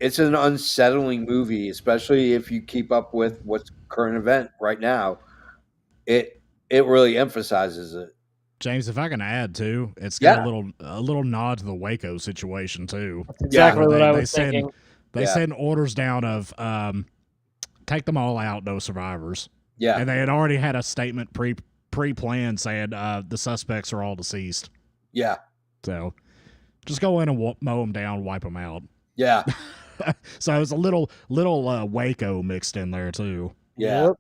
it's an unsettling movie, especially if you keep up with what's current event right now. It really emphasizes it. James, if I can add too, it's got Yeah, a little nod to the Waco situation too. That's exactly what I They was thinking. send orders down of take them all out, no survivors. yeah, And they had already had a statement pre planned saying the suspects are all deceased. yeah, So just go in and mow them down, wipe them out. yeah, So it was a little Waco mixed in there too. yeah. Yep.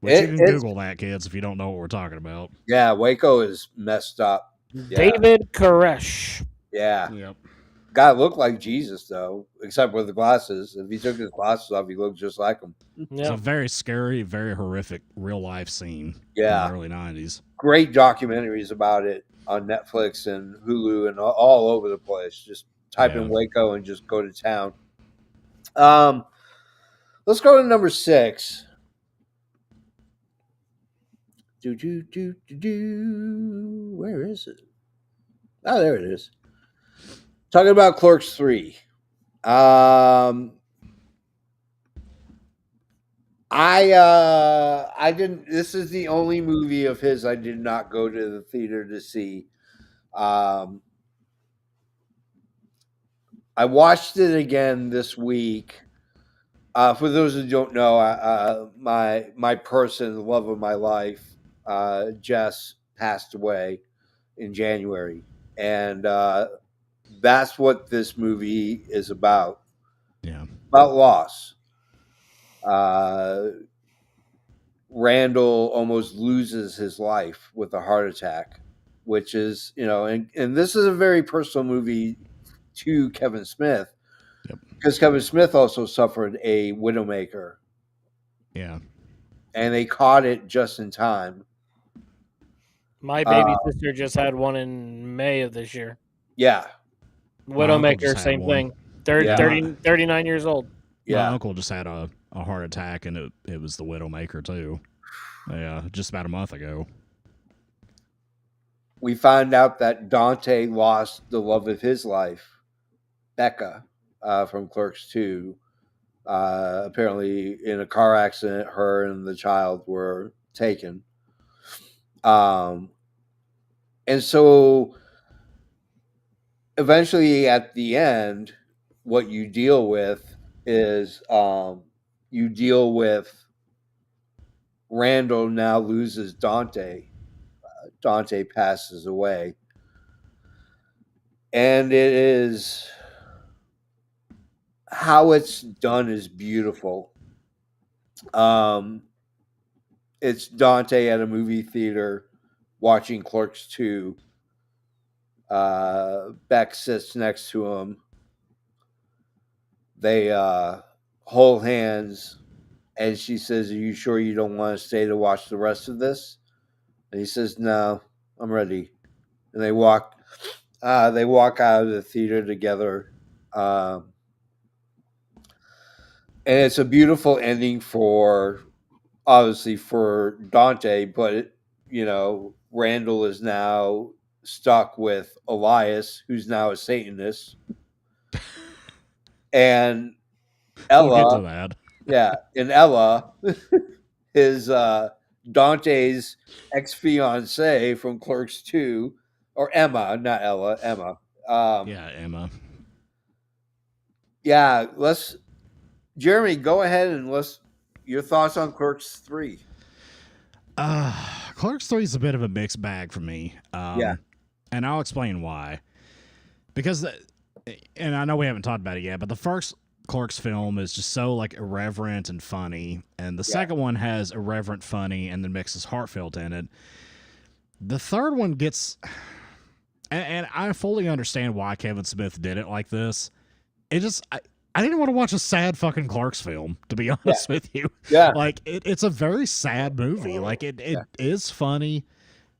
Which you can Google that, kids, if you don't know what we're talking about. Yeah, Waco is messed up. Yeah. David Koresh. Yeah. Yep. Guy looked like Jesus, though, except with the glasses. If he took his glasses off, he looked just like him. It's a very scary, very horrific real life scene in the early 90s. Great documentaries about it on Netflix and Hulu and all over the place. Just type in Waco and just go to town. Let's go to number 6. Where is it? Oh, there it is. Talking about Clerks 3. I didn't. This is the only movie of his I did not go to the theater to see. I watched it again this week. For those who don't know, my person, the love of my life, Jess, passed away in January, and that's what this movie is about. Yeah, about loss. Randall almost loses his life with a heart attack, which is, and this is a very personal movie to Kevin Smith, because Kevin Smith also suffered a widowmaker. Yeah. And they caught it just in time. My baby sister just had one in May of this year. Yeah. Widowmaker, same thing. 39 years old. Yeah. My uncle just had a heart attack, and it was the widowmaker, too. Yeah, just about a month ago. We found out that Dante lost the love of his life, Becca, from Clerks 2. Apparently, in a car accident, her and the child were taken. And so, eventually, at the end, what you deal with is you deal with Randall now loses Dante. Dante passes away. And it is how it's done is beautiful. It's Dante at a movie theater watching Clerks 2. Beck sits next to him. They hold hands, and she says, "Are you sure you don't want to stay to watch the rest of this?" And he says, "No, I'm ready." And they walk out of the theater together. And it's a beautiful ending obviously for Dante, but Randall is now stuck with Elias, who's now a Satanist, and Ella. We'll get to that. Yeah, and Ella, his Dante's ex-fiancée from Clerks 2, or Emma, not Ella, Emma. Emma. Yeah, Jeremy, go ahead and your thoughts on Clerks 3. Clerks 3 is a bit of a mixed bag for me. And I'll explain why. Because, and I know we haven't talked about it yet, but the first Clerks film is just so irreverent and funny, and the second one has irreverent, funny, and then mixes heartfelt in it. The third one gets, and I fully understand why Kevin Smith did it like this. It just, I didn't want to watch a sad fucking Clerks film, to be honest with you. Yeah. It's a very sad movie. It is funny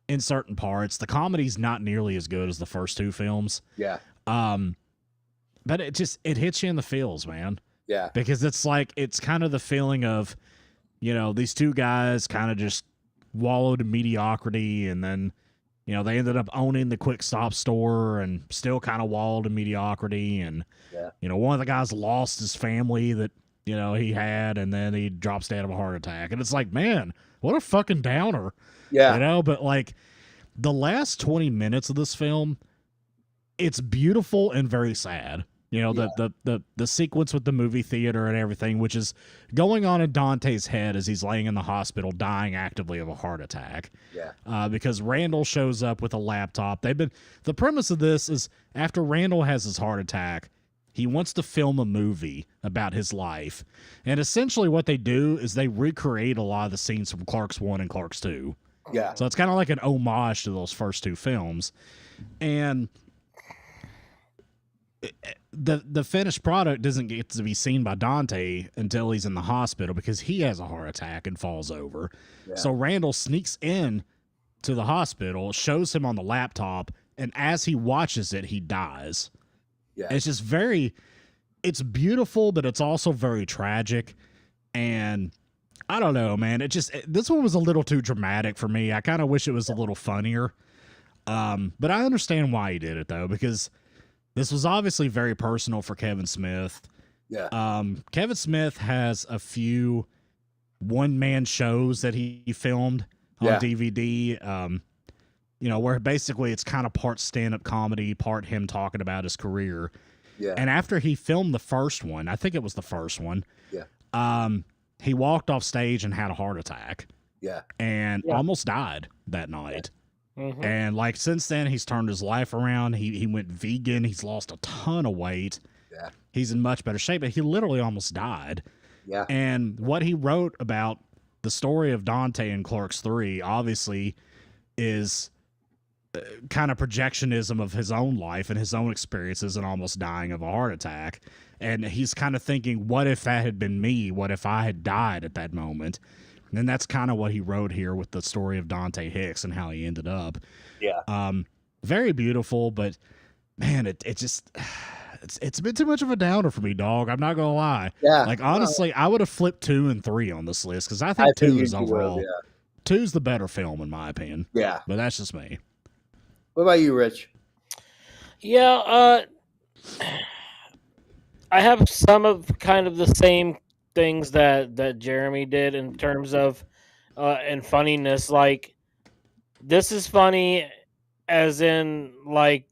in certain parts. The comedy's not nearly as good as the first two films. Yeah. But it hits you in the feels, man. Yeah. Because it's kind of the feeling of, these two guys kind of just wallowed in mediocrity, and then, You know, they ended up owning the quick stop store and still kind of walled in mediocrity. And, Yeah. you know, one of the guys lost his family that, you know, he had, and then he drops dead of a heart attack. And it's like, man, what a fucking downer. Yeah. You know, but like the last 20 minutes of this film, it's beautiful and very sad. You know, the sequence with the movie theater and everything, which is going on in Dante's head as he's laying in the hospital dying actively of a heart attack. Yeah. Because Randall shows up with a laptop. The premise of this is after Randall has his heart attack, he wants to film a movie about his life. And essentially what they do is they recreate a lot of the scenes from Clerks 1 and Clerks 2. Yeah. So it's kind of like an homage to those first two films. And the finished product doesn't get to be seen by Dante until he's in the hospital because he has a heart attack and falls over. Yeah. So Randall sneaks in to the hospital, shows him on the laptop, and as he watches it, he dies. Yeah. It's just it's beautiful, but it's also very tragic. And I don't know, man. This one was a little too dramatic for me. I kind of wish it was a little funnier. But I understand why he did it though, because this was obviously very personal for Kevin Smith. Yeah. Kevin Smith has a few one-man shows that he filmed on DVD. You know, where basically it's kind of part stand-up comedy, part him talking about his career. Yeah. And after he filmed the first one, I think it was the first one. Yeah. He walked off stage and had a heart attack. Yeah. And almost died that night. Mhm. And like since then, he's turned his life around. He went vegan. He's lost a ton of weight. Yeah. He's in much better shape, but he literally almost died. Yeah. And what he wrote about the story of Dante in Clerks 3 obviously is kind of projectionism of his own life and his own experiences and almost dying of a heart attack. And he's kind of thinking, what if that had been me? What if I had died at that moment? And that's kind of what he wrote here with the story of Dante Hicks and how he ended up. Yeah. Very beautiful, but man, it just it's been too much of a downer for me, dog. I'm not gonna lie. Yeah. Like honestly, I would have flipped 2 and 3 on this list because I think 2 is overall. 2's the better film in my opinion. Yeah. But that's just me. What about you, Rich? Yeah, I have some of kind of the same things that Jeremy did in terms of and funniness. Like this is funny, as in like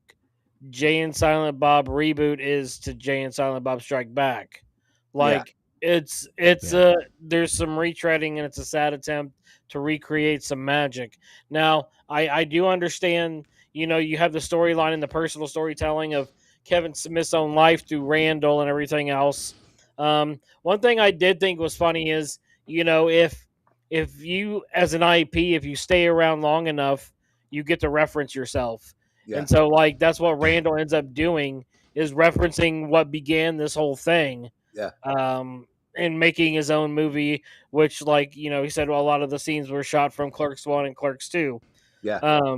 Jay and Silent Bob reboot is to Jay and Silent Bob Strike Back. Like it's there's some retreading and it's a sad attempt to recreate some magic. Now I do understand. You know, you have the storyline and the personal storytelling of Kevin Smith's own life through Randall and everything else. One thing I did think was funny is, you know, if you as an IP, if you stay around long enough, you get to reference yourself. Yeah. And so like that's what Randall ends up doing is referencing what began this whole thing. Yeah. And making his own movie, which like, you know, he said a lot of the scenes were shot from Clerks 1 and Clerks 2. Yeah.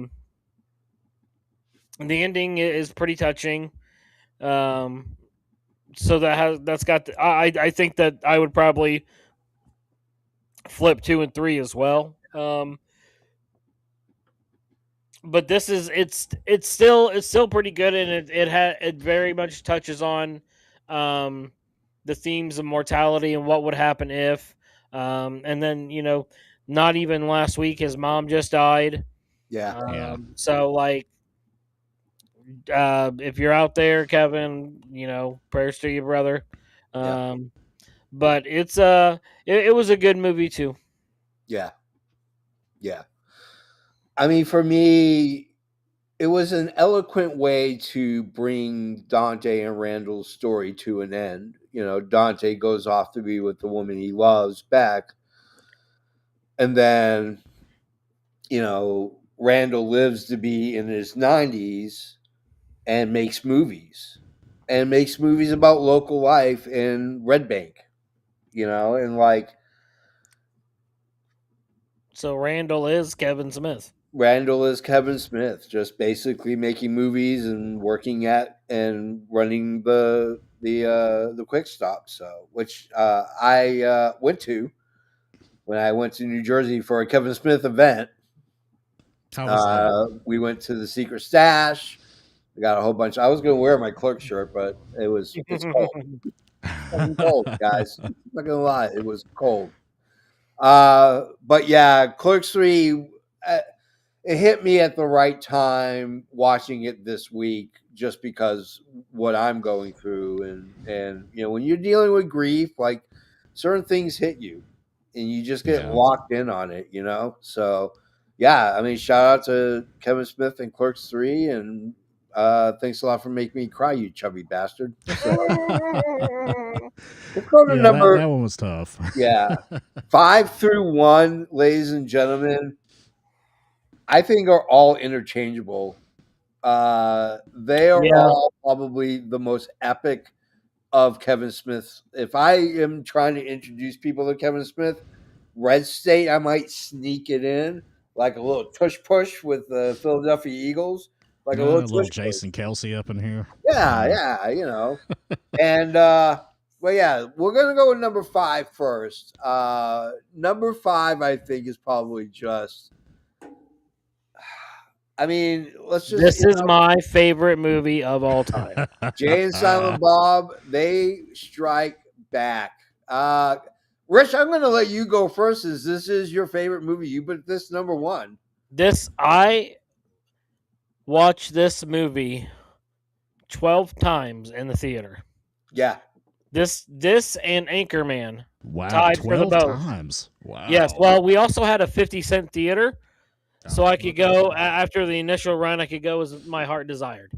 The ending is pretty touching. So that's got I think that I would probably flip 2 and 3 as well. But this is it's still pretty good, and it very much touches on the themes of mortality and what would happen if and then, you know, not even last week his mom just died. Yeah. So like if you're out there, Kevin, you know, prayers to your brother. But it's it was a good movie too. Yeah. Yeah. I mean, for me, it was an eloquent way to bring Dante and Randall's story to an end. You know, Dante goes off to be with the woman he loves back. And then, you know, Randall lives to be in his 90s and makes movies. And makes movies about local life in Red Bank. You know, and like So Randall is Kevin Smith. Randall is Kevin Smith, just basically making movies and working at and running the quick stop. So, which I went to when I went to New Jersey for a Kevin Smith event. How was that? We went to the Secret Stash. I got a whole bunch. I was going to wear my clerk shirt, but it's cold. Fucking cold, guys. I'm not gonna lie, it was cold. But yeah, Clerks 3, it hit me at the right time watching it this week, just because what I'm going through, and when you're dealing with grief, like certain things hit you, and you just get Yeah. locked in on it, So yeah, I mean, shout out to Kevin Smith and Clerks 3, and thanks a lot for making me cry, you chubby bastard. So let's go to Yeah, number. that one was tough. Yeah. 5 through 1, ladies and gentlemen, I think are all interchangeable. They are Yeah. all probably the most epic of Kevin Smith's. If I am trying to introduce people to Kevin Smith, Red State, I might sneak it in like a little tush push with the Philadelphia Eagles, like a A little little tush push. Jason Kelsey up in here. Yeah, And well, yeah, we're gonna go with number 5 first. Number 5, I think, is probably just. I mean, let's just. This is my favorite movie of all time. Jay and Silent Bob, they strike back. Rich, I'm gonna let you go first. This is your favorite movie? You put this number 1. I watched this movie 12 times in the theater. Yeah. This and Anchorman. Wow, Tied for the 12 both. times. Wow. Yes. Well, we also had a 50-cent theater, so I could okay. go after the initial run. I could go as my heart desired.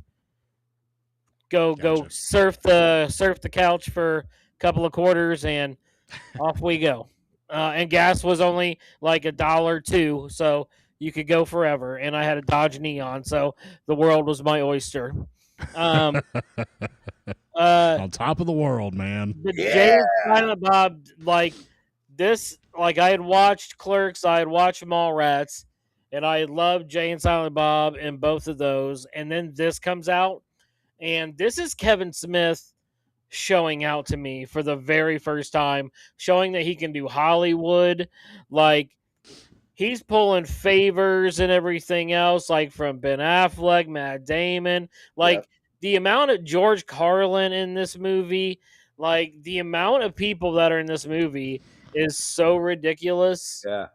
Go Gotcha. surf the couch for a couple of quarters, and off we go. And gas was only like $1.02, so you could go forever. And I had a Dodge Neon, so the world was my oyster. On top of the world, man. The Jay and Silent Bob, like this, like I had watched Clerks, I had watched Mallrats, and I loved Jay and Silent Bob in both of those. And then this comes out, and this is Kevin Smith showing out to me for the very first time, showing that he can do Hollywood. Like he's pulling favors and everything else, like from Ben Affleck, Matt Damon, like the amount of George Carlin in this movie, like the amount of people that are in this movie is so ridiculous. Yeah.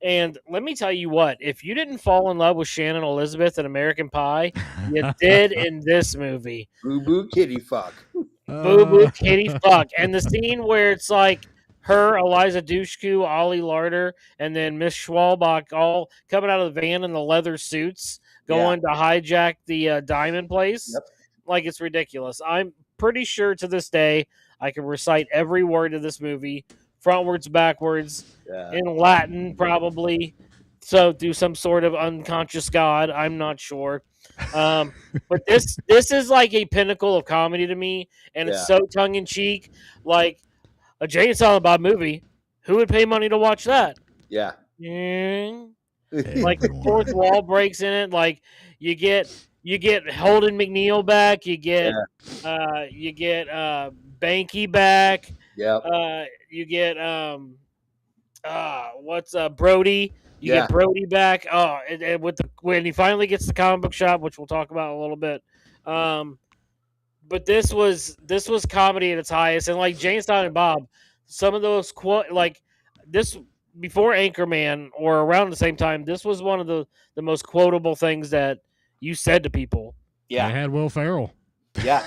And let me tell you what, if you didn't fall in love with Shannon Elizabeth in American Pie, you did in this movie. Boo boo kitty fuck. Boo boo kitty fuck. And the scene where it's like her, Eliza Dushku, Ollie Larder, and then Miss Schwalbach all coming out of the van in the leather suits going to hijack the diamond place. Yep. Like, it's ridiculous. I'm pretty sure to this day I can recite every word of this movie, frontwards, backwards, in Latin, probably. So through some sort of unconscious god, I'm not sure. But this is like a pinnacle of comedy to me, and it's so tongue in cheek. Like a Jay and Silent Bob movie, who would pay money to watch that? Yeah. Like the fourth wall breaks in it. Like you get Holden McNeil back. You get Banky back. Yep. You get Brody. You get Brody back. Oh, and when he finally gets the comic book shop, which we'll talk about in a little bit. But this was comedy at its highest, and like Jay and Silent Bob, some of those like this before Anchorman or around the same time, this was one of the most quotable things that you said to people. Yeah, they had Will Ferrell. Yeah,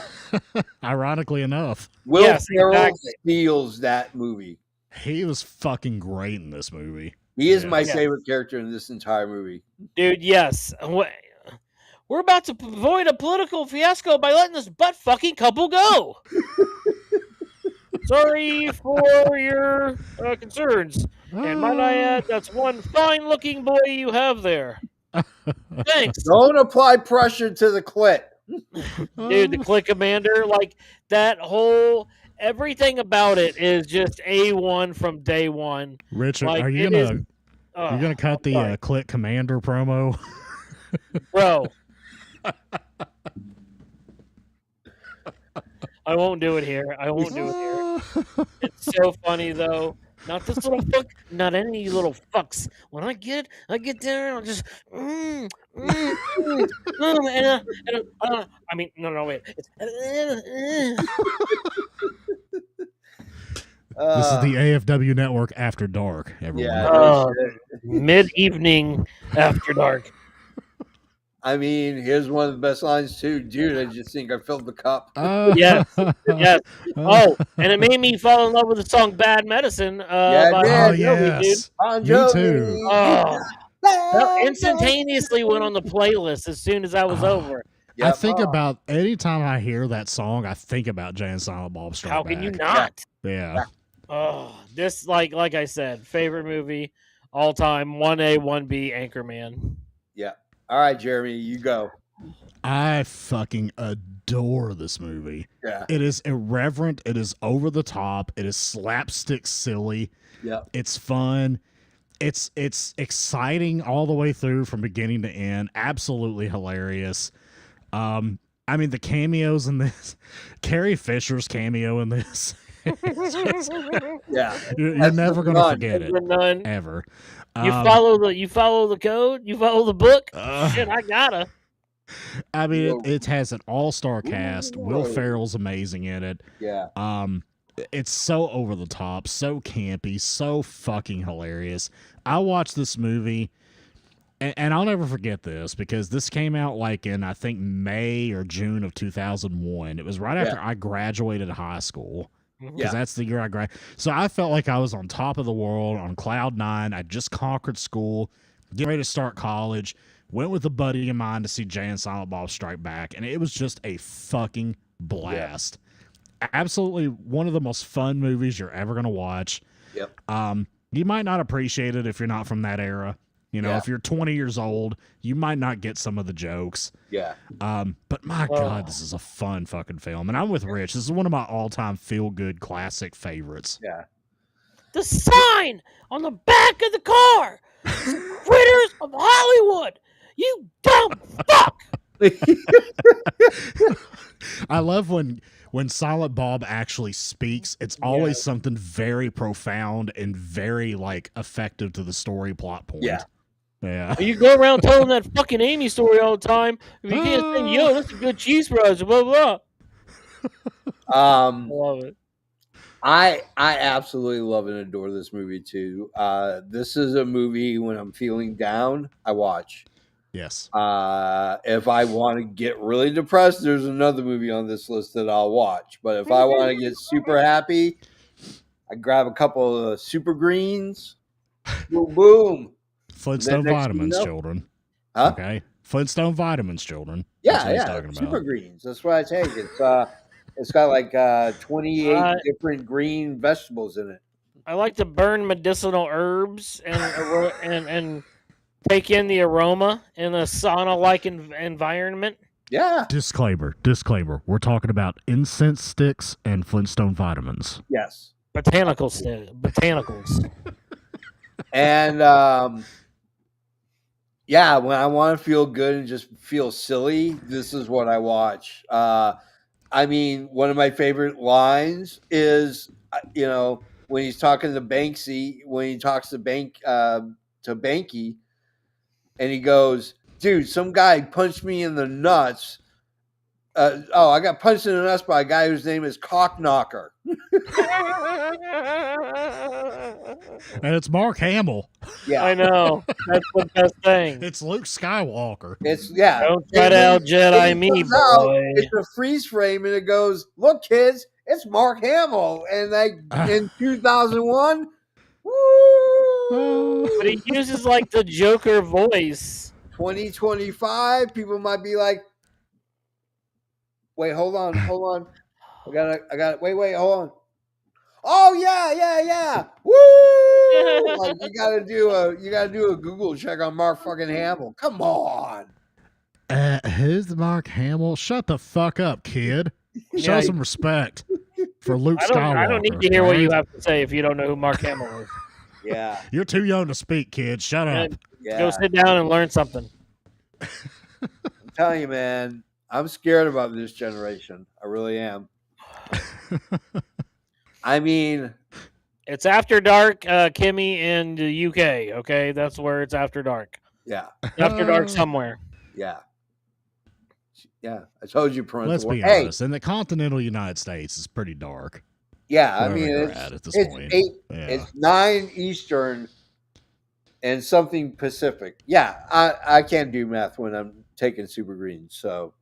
ironically enough, Will Ferrell steals that movie. He was fucking great in this movie. He is my favorite character in this entire movie, dude. Yes. We're about to avoid a political fiasco by letting this butt fucking couple go. Sorry for your concerns. And might I add, that's one fine looking boy you have there. Thanks. Don't apply pressure to the clit. Dude, the Clit Commander, like that whole everything about it is just A1 from day one. Richard, like, are you gonna cut the Clit Commander promo? Bro. I won't do it here. It's so funny though. Not this little fuck. Not any of you little fucks. When I get there, I'll just. I mean, no, wait. It's, This is Uh, the AFW network after dark, everyone. yeah, no shit. mid-evening after dark. I mean, here's one of the best lines too, dude. I just think I filled the cup. Yes. Oh, and it made me fall in love with the song "Bad Medicine" Yeah, by it Oh Bon did. Jovi, dude. yes, Bon me Jovi, too. Oh, that Bon instantaneously went on the playlist as soon as I was over. I Yep. think about anytime I hear that song, I think about Jay and Silent Bob Strike How Back. can you not? Yeah. Oh, this like I said, favorite movie all time. 1A, 1B, Anchorman. Yeah. All right, Jeremy, you go. I fucking adore this movie. Yeah. It is irreverent. It is over the top. It is slapstick silly. Yep. It's fun. It's exciting all the way through from beginning to end. Absolutely hilarious. I mean the cameos in this, Carrie Fisher's cameo in this. Yeah. You're That's never the gonna fun. forget it None. ever. You follow the code. You follow the book. Uh, Shit, I gotta. I mean, it has an all-star cast. Will Ferrell's amazing in it. Yeah. It's so over the top, so campy, so fucking hilarious. I watched this movie, and I'll never forget this because this came out like in I think May or June of 2001. It was right after I graduated high school. Because Yeah. that's the year I graduated. So I felt like I was on top of the world, on cloud nine. I just conquered school, getting ready to start college. Went with a buddy of mine to see Jay and Silent Bob Strike Back, and it was just a fucking blast. Absolutely one of the most fun movies you're ever going to watch. Yep. You might not appreciate it if you're not from that era. You know, if you're 20 years old, you might not get some of the jokes. Yeah. But my God, this is a fun fucking film. And I'm with Rich. This is one of my all-time feel-good classic favorites. Yeah. The sign on the back of the car. Critters of Hollywood. You dumb fuck. I love when Silent Bob actually speaks. It's always something very profound and very like effective to the story plot point. Yeah. You go around telling that fucking Amy story all the time. If you can't say, yo, that's a good cheese fries, blah blah. I love it. I absolutely love and adore this movie too. This is a movie when I'm feeling down, I watch. Yes. If I want to get really depressed, there's another movie on this list that I'll watch. But if I want to get super happy, I grab a couple of super greens. Boom, boom. Flintstone vitamins, children. Huh? Okay. Flintstone vitamins, children. That's what he's talking about. Super greens. That's what I take. It's got like 28 different green vegetables in it. I like to burn medicinal herbs and take in the aroma in a sauna-like environment. Yeah. Disclaimer. We're talking about incense sticks and Flintstone vitamins. Yes. Botanicals. And when I want to feel good and just feel silly, this is what I watch. I mean, one of my favorite lines is, when he's talking to Banksy, when he talks to Banky, and he goes, "Dude, some guy punched me in the nuts. I got punched in the nuts by a guy whose name is Cockknocker." And it's Mark Hamill. Yeah, I know. That's the best thing. It's Luke Skywalker. Don't try to out Jedi me, boy. It's a freeze frame, and it goes, "Look, kids, it's Mark Hamill." And in 2001, woo! But he uses like the Joker voice. 2025, people might be like, "Wait, hold on. I got it. Wait, hold on. Oh yeah. Woo! Like you gotta do a Google check on Mark fucking Hamill. Come on. Who's Mark Hamill? Shut the fuck up, kid. Show some respect for Luke Skywalker. I don't need to hear what you have to say if you don't know who Mark Hamill is. Yeah. You're too young to speak, kid. Shut up. Yeah. Go sit down and learn something. I'm telling you, man, I'm scared about this generation. I really am. I mean, It's after dark, Kimmy in the UK. Okay, that's where it's after dark. Yeah, After dark somewhere. yeah, yeah. I told you, parental. Let's be Hey, honest. In the continental United States, it's pretty dark. yeah. I Wherever mean, you're it's at this it's point. 8. Yeah. It's 9 Eastern and something Pacific. Yeah, I can't do math when I'm taking super green. So,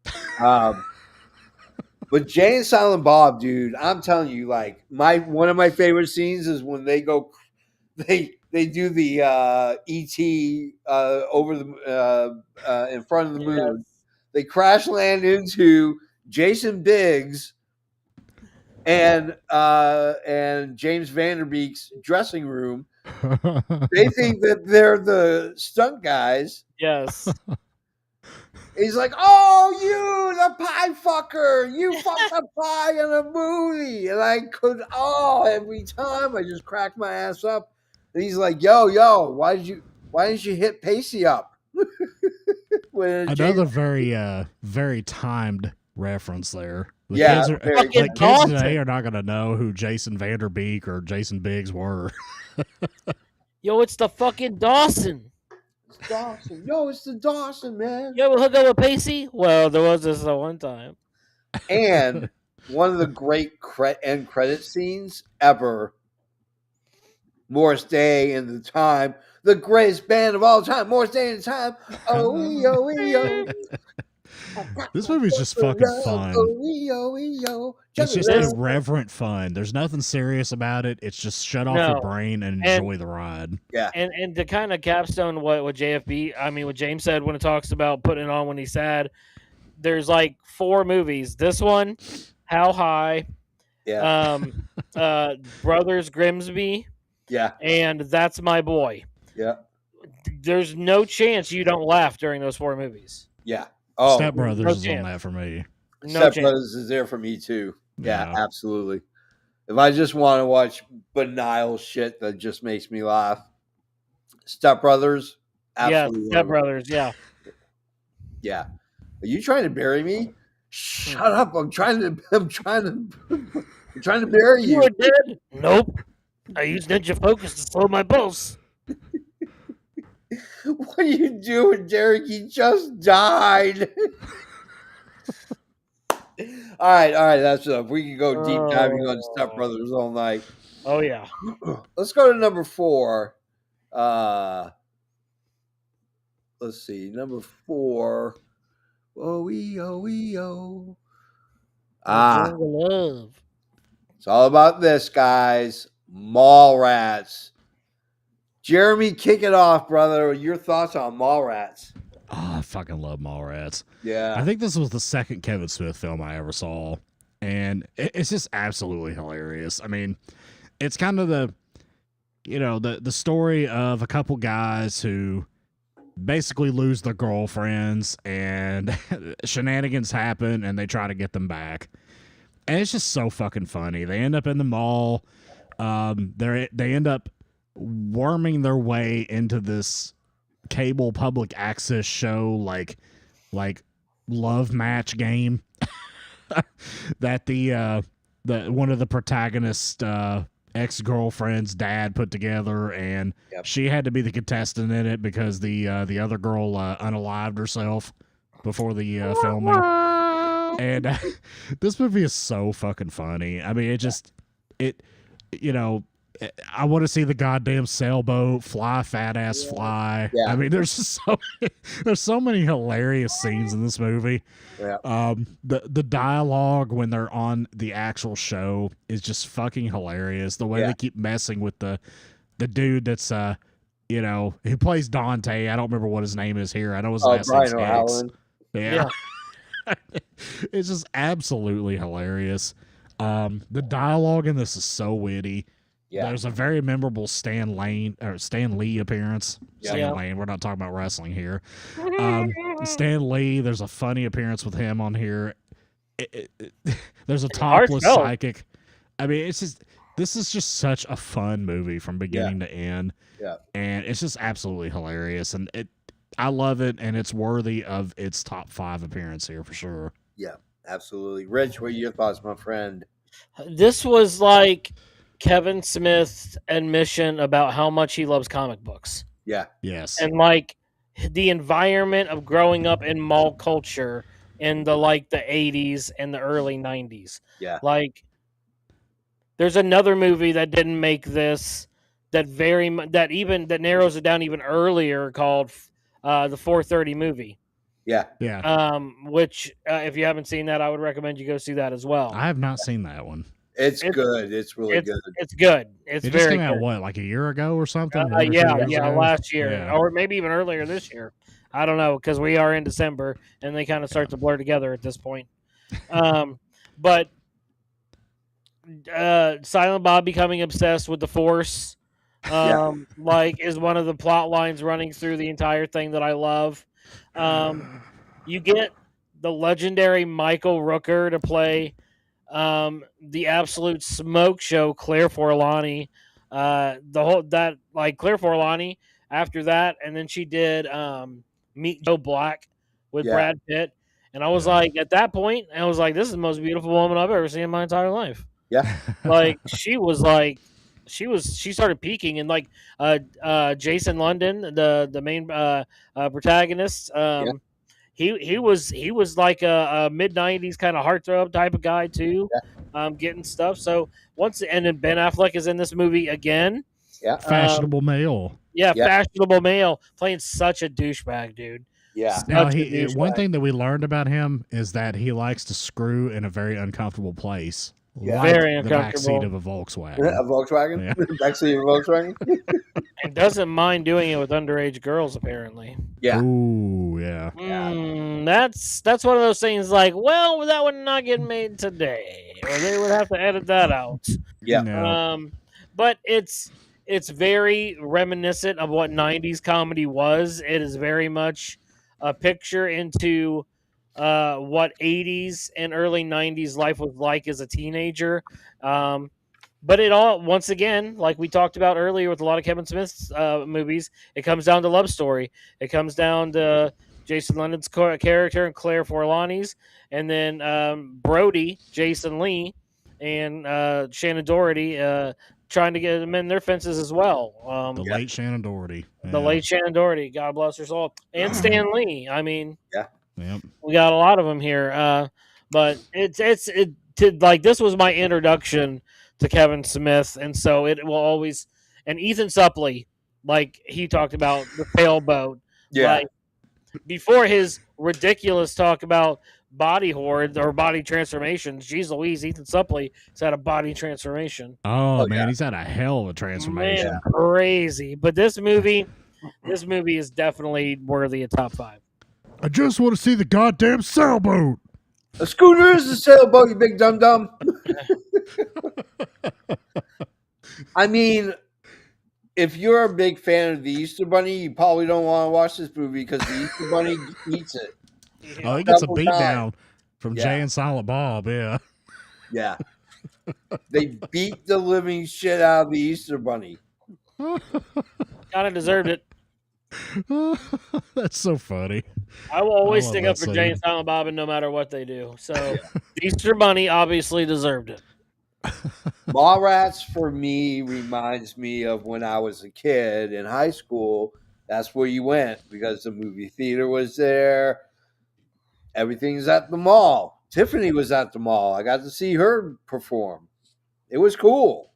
but Jay and Silent Bob, dude, I'm telling you, like one of my favorite scenes is when they go, they do the ET over the in front of the moon. Yes. They crash land into Jason Biggs and James Vanderbeek's dressing room. They think that they're the stunt guys. Yes. He's like, "Oh, you, the pie fucker! You fucked a pie in a movie!" And I could, every time I just crack my ass up. And he's like, "Yo, why didn't you hit Pacey up?" Another very timed reference there. The Yeah, kids are, very Fucking like kids Dawson. today are not gonna know who Jason Vanderbeek or Jason Biggs were. Yo, it's the fucking Dawson. It's Dawson. Yo, it's the Dawson, man. You ever hook up with Pacey? Well, there was this one time. And one of the great end credit scenes ever. Morris Day and the Time, the greatest band of all time. Morris Day and the Time. Oh. This movie's just fucking fun. It's just irreverent fun. There's nothing serious about it. It's just shut off your brain and enjoy the ride. Yeah. And to kind of capstone what what James said when it talks about putting it on when he's sad, there's like 4 movies. This one, How High, Yeah. Brothers Grimsby, Yeah. and That's My Boy. Yeah. There's no chance you don't laugh during those 4 movies. Yeah. Oh, Step Brothers no is chance. on that for me. No Step chance. Brothers is there for me too. Yeah, Yeah. absolutely. If I just want to watch banal shit that just makes me laugh, Step Brothers, absolutely. Yeah, Step Brothers. Yeah. Yeah. Are you trying to bury me? Shut up! I'm trying to bury You you. are dead? Nope. I used Ninja Focus to slow my pulse. What are you doing, Derek? He just died. All right, that's enough. We can go deep diving on Step Brothers all night. Oh yeah. Let's go to number 4. Let's see, number 4. Oh. Love. It's all about this, guys. Mallrats. Jeremy, kick it off, brother. Your thoughts on Mallrats? Oh, I fucking love Mallrats. Yeah. I think this was the second Kevin Smith film I ever saw, and it's just absolutely hilarious. I mean, it's kind of the story of a couple guys who basically lose their girlfriends, and shenanigans happen, and they try to get them back. And it's just so fucking funny. They end up in the mall. They end up worming their way into this cable public access show, like love match game that the one of the protagonist ex-girlfriend's dad put together, and she had to be the contestant in it because the other girl unalived herself before the filming. And this movie is so fucking funny. I mean, I want to see the goddamn sailboat fly, fat ass fly. Yeah. I mean, there's so many hilarious scenes in this movie. Yeah. The dialogue when they're on the actual show is just fucking hilarious. The way they keep messing with the dude that's who plays Dante. I don't remember what his name is here. I know his last name's Hicks. Yeah. It's just absolutely hilarious. The dialogue in this is so witty. Yeah. There's a very memorable Stan Lee appearance. Stan Lane. We're not talking about wrestling here. Stan Lee. There's a funny appearance with him on here. There's a topless psychic. I mean, this is just such a fun movie from beginning to end. Yeah. And it's just absolutely hilarious, and I love it, and it's worthy of its top 5 appearance here for sure. Yeah, absolutely. Rich, what are your thoughts, my friend? This was like Kevin Smith's admission about how much he loves comic books. Yeah. Yes. And like the environment of growing up in mall culture in the 80s and the early 90s. Yeah. Like there's another movie that didn't make this that narrows it down even earlier called the 4:30 movie. Yeah. Yeah. Which if you haven't seen that, I would recommend you go see that as well. I have not seen that one. It's good. It's really good. It's good. It's It just very came out good. what, like a year ago or something? 1 or 2 Yeah, years ago? last year, Yeah. or maybe even earlier this year. I don't know because we are in December and they kind of start to blur together at this point. But Silent Bob becoming obsessed with the Force, is one of the plot lines running through the entire thing that I love. You get the legendary Michael Rooker to play the absolute smoke show Claire Forlani. Claire Forlani after that, and then she did Meet Joe Black with Brad Pitt. And I was like, at that point, I was like, this is the most beautiful woman I've ever seen in my entire life. Yeah. Like she started peaking, and like Jason London, the main protagonist, he was like a mid 90s kind of heartthrob type of guy too, getting stuff. So and then Ben Affleck is in this movie again. Yeah. Fashionable male. Yeah, fashionable male playing such a douchebag, dude. Yeah. Now, one thing that we learned about him is that he likes to screw in a very uncomfortable place. Yeah. Like very the backseat uncomfortable. of a Volkswagen. A Volkswagen? Yeah. Backseat of a Volkswagen? And doesn't mind doing it with underage girls, apparently. Yeah. Ooh, yeah. That's one of those things like, well, that would not get made today, or they would have to edit that out. Yeah. No. But it's very reminiscent of what 90s comedy was. It is very much a picture into what 80s and early 90s life was like as a teenager. But it all, once again, like we talked about earlier with a lot of Kevin Smith's movies, it comes down to love story. It comes down to Jason London's character and Claire Forlani's, and then Brody, Jason Lee, and Shannon Doherty trying to get them in their fences as well. The late Shannon Doherty. The late Shannon Doherty, God bless her soul, and Stan Lee. I mean, Yep. we got a lot of them here. But this was my introduction to Kevin Smith, and so it will always. And Ethan Suplee, like he talked about the sailboat. Yeah. Like, before his ridiculous talk about body horror or body transformations, geez Louise, Ethan Suplee has had a body transformation. Oh man, he's had a hell of a transformation. Man, crazy. But this movie is definitely worthy of top 5. I just want to see the goddamn sailboat. A scooter is a sailboat, you big dum-dum. I mean, if you're a big fan of the Easter Bunny, you probably don't want to watch this movie because the Easter Bunny eats it. Oh, he gets a beat times. down from Jay and Silent Bob, yeah. Yeah. They beat the living shit out of the Easter Bunny. Kind of deserved it. That's so funny. I will always love stick that up for scene. Jay and Silent Bob, and no matter what they do. So, Easter Bunny obviously deserved it. Mallrats for me reminds me of when I was a kid in high school. That's where you went because the movie theater was there. Everything's at the mall. Tiffany was at the mall. I got to see her perform. It was cool.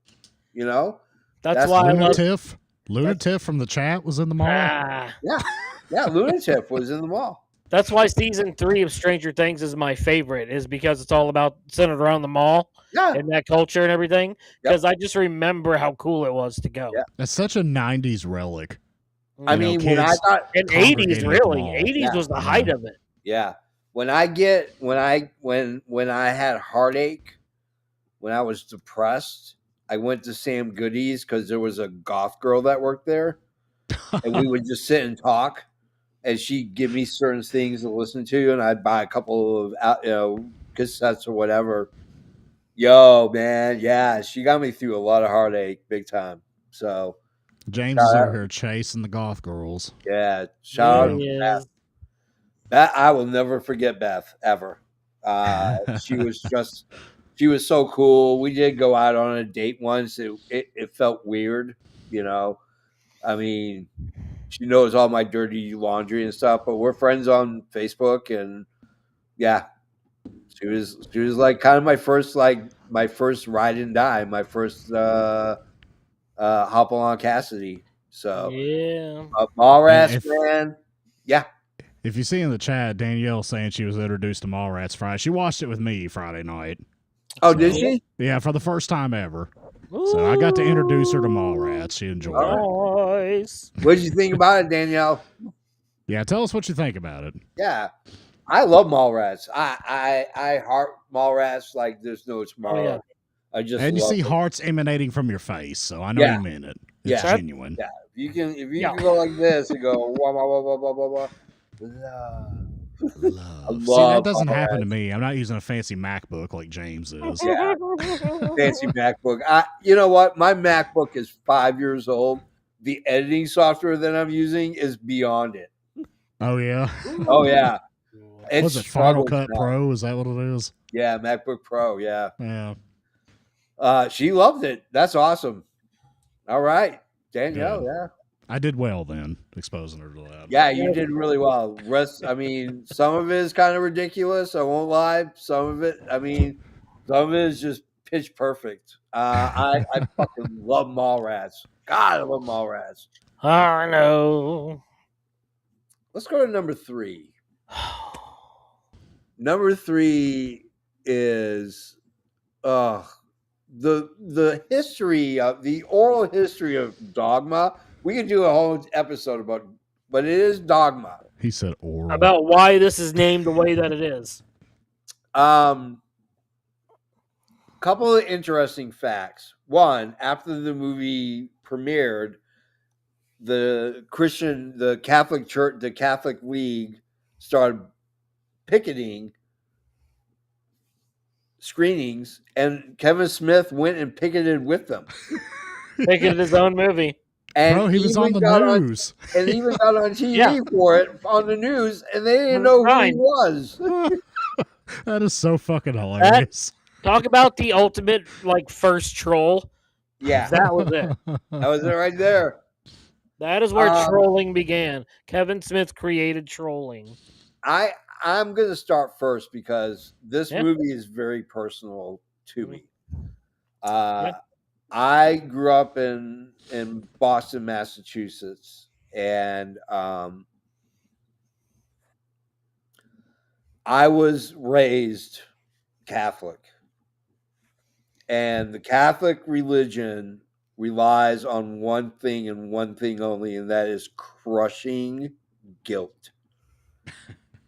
You know? That's why I love. Lunatif from the chat was in the mall. Yeah, Lunatic was in the mall. That's why season 3 of Stranger Things is my favorite, is because it's all about centered around the mall and that culture and everything. Because I just remember how cool it was to go. Yeah. That's such a 90s relic. I mean, when I got in 80s, really, 80s was the height of it. Yeah, when I had heartache, when I was depressed, I went to Sam Goody's because there was a goth girl that worked there, and we would just sit and talk, and she'd give me certain things to listen to, and I'd buy a couple of cassettes or whatever. Yo, man, yeah, she got me through a lot of heartache, big time. So James is over here chasing the goth girls. Yeah, shout out to Beth. That I will never forget Beth ever. She was just she was so cool. We did go out on a date once. It felt weird, you know. I mean, she knows all my dirty laundry and stuff, but we're friends on Facebook, and yeah, she was like kind of my first ride and die, my first hop along Cassidy. So Yeah. Mallrats, If man, yeah. if you see in the chat Danielle saying she was introduced to Mallrats Friday, she watched it with me Friday night. Oh, So, did she? Yeah, for the first time ever. So I got to introduce her to Mallrats. She enjoyed it. Nice. What did you think about it, Danielle? Yeah, tell us what you think about it. Yeah, I love Mallrats. I heart Mallrats like there's no tomorrow. Oh yeah. I just And you love see it. hearts emanating from your face, so I know Yeah. you meant it. It's Yeah. genuine. Yeah, if you Yeah. can go like this and go wah wah wah wah wah wah wah. Love. I Love. See, that love doesn't happen to Mallrats. me. I'm not using a fancy MacBook like James is. Yeah, fancy MacBook. You know what? My MacBook is 5 years old. The editing software that I'm using is beyond it. Oh yeah. Oh yeah, it Was it Final struggles Cut now. Pro? Is that what it is? Yeah, MacBook Pro. Yeah, Yeah. she loved it. That's awesome. All right, Danielle. Good. Yeah, I did well then, exposing her to that. yeah, you did really well. I mean, some of it is kind of ridiculous. I won't lie. Some of it, some of it is just pitch perfect. I fucking love Mallrats. God, I love Mallrats. I know. Let's go to number 3. Number 3 is the history of the oral history of Dogma. We could do a whole episode about, but it is Dogma. He said oral. About why this is named the way that it is. Couple of interesting facts. One, after the movie premiered, the Catholic Church, the Catholic League started picketing screenings, and Kevin Smith went and picketed with them. Making his own movie. And Bro, he was on the news. And even got on TV Yeah. for it on the news, and they didn't know who he Fine. was. That is so fucking hilarious. Talk about the ultimate first troll. Yeah, That was it. that was it right there. That is where trolling began. Kevin Smith created trolling. I'm going to start first because this Yeah. movie is very personal to me. Yeah. I grew up in Boston, Massachusetts, and I was raised Catholic. And the Catholic religion relies on one thing and one thing only, and that is crushing guilt.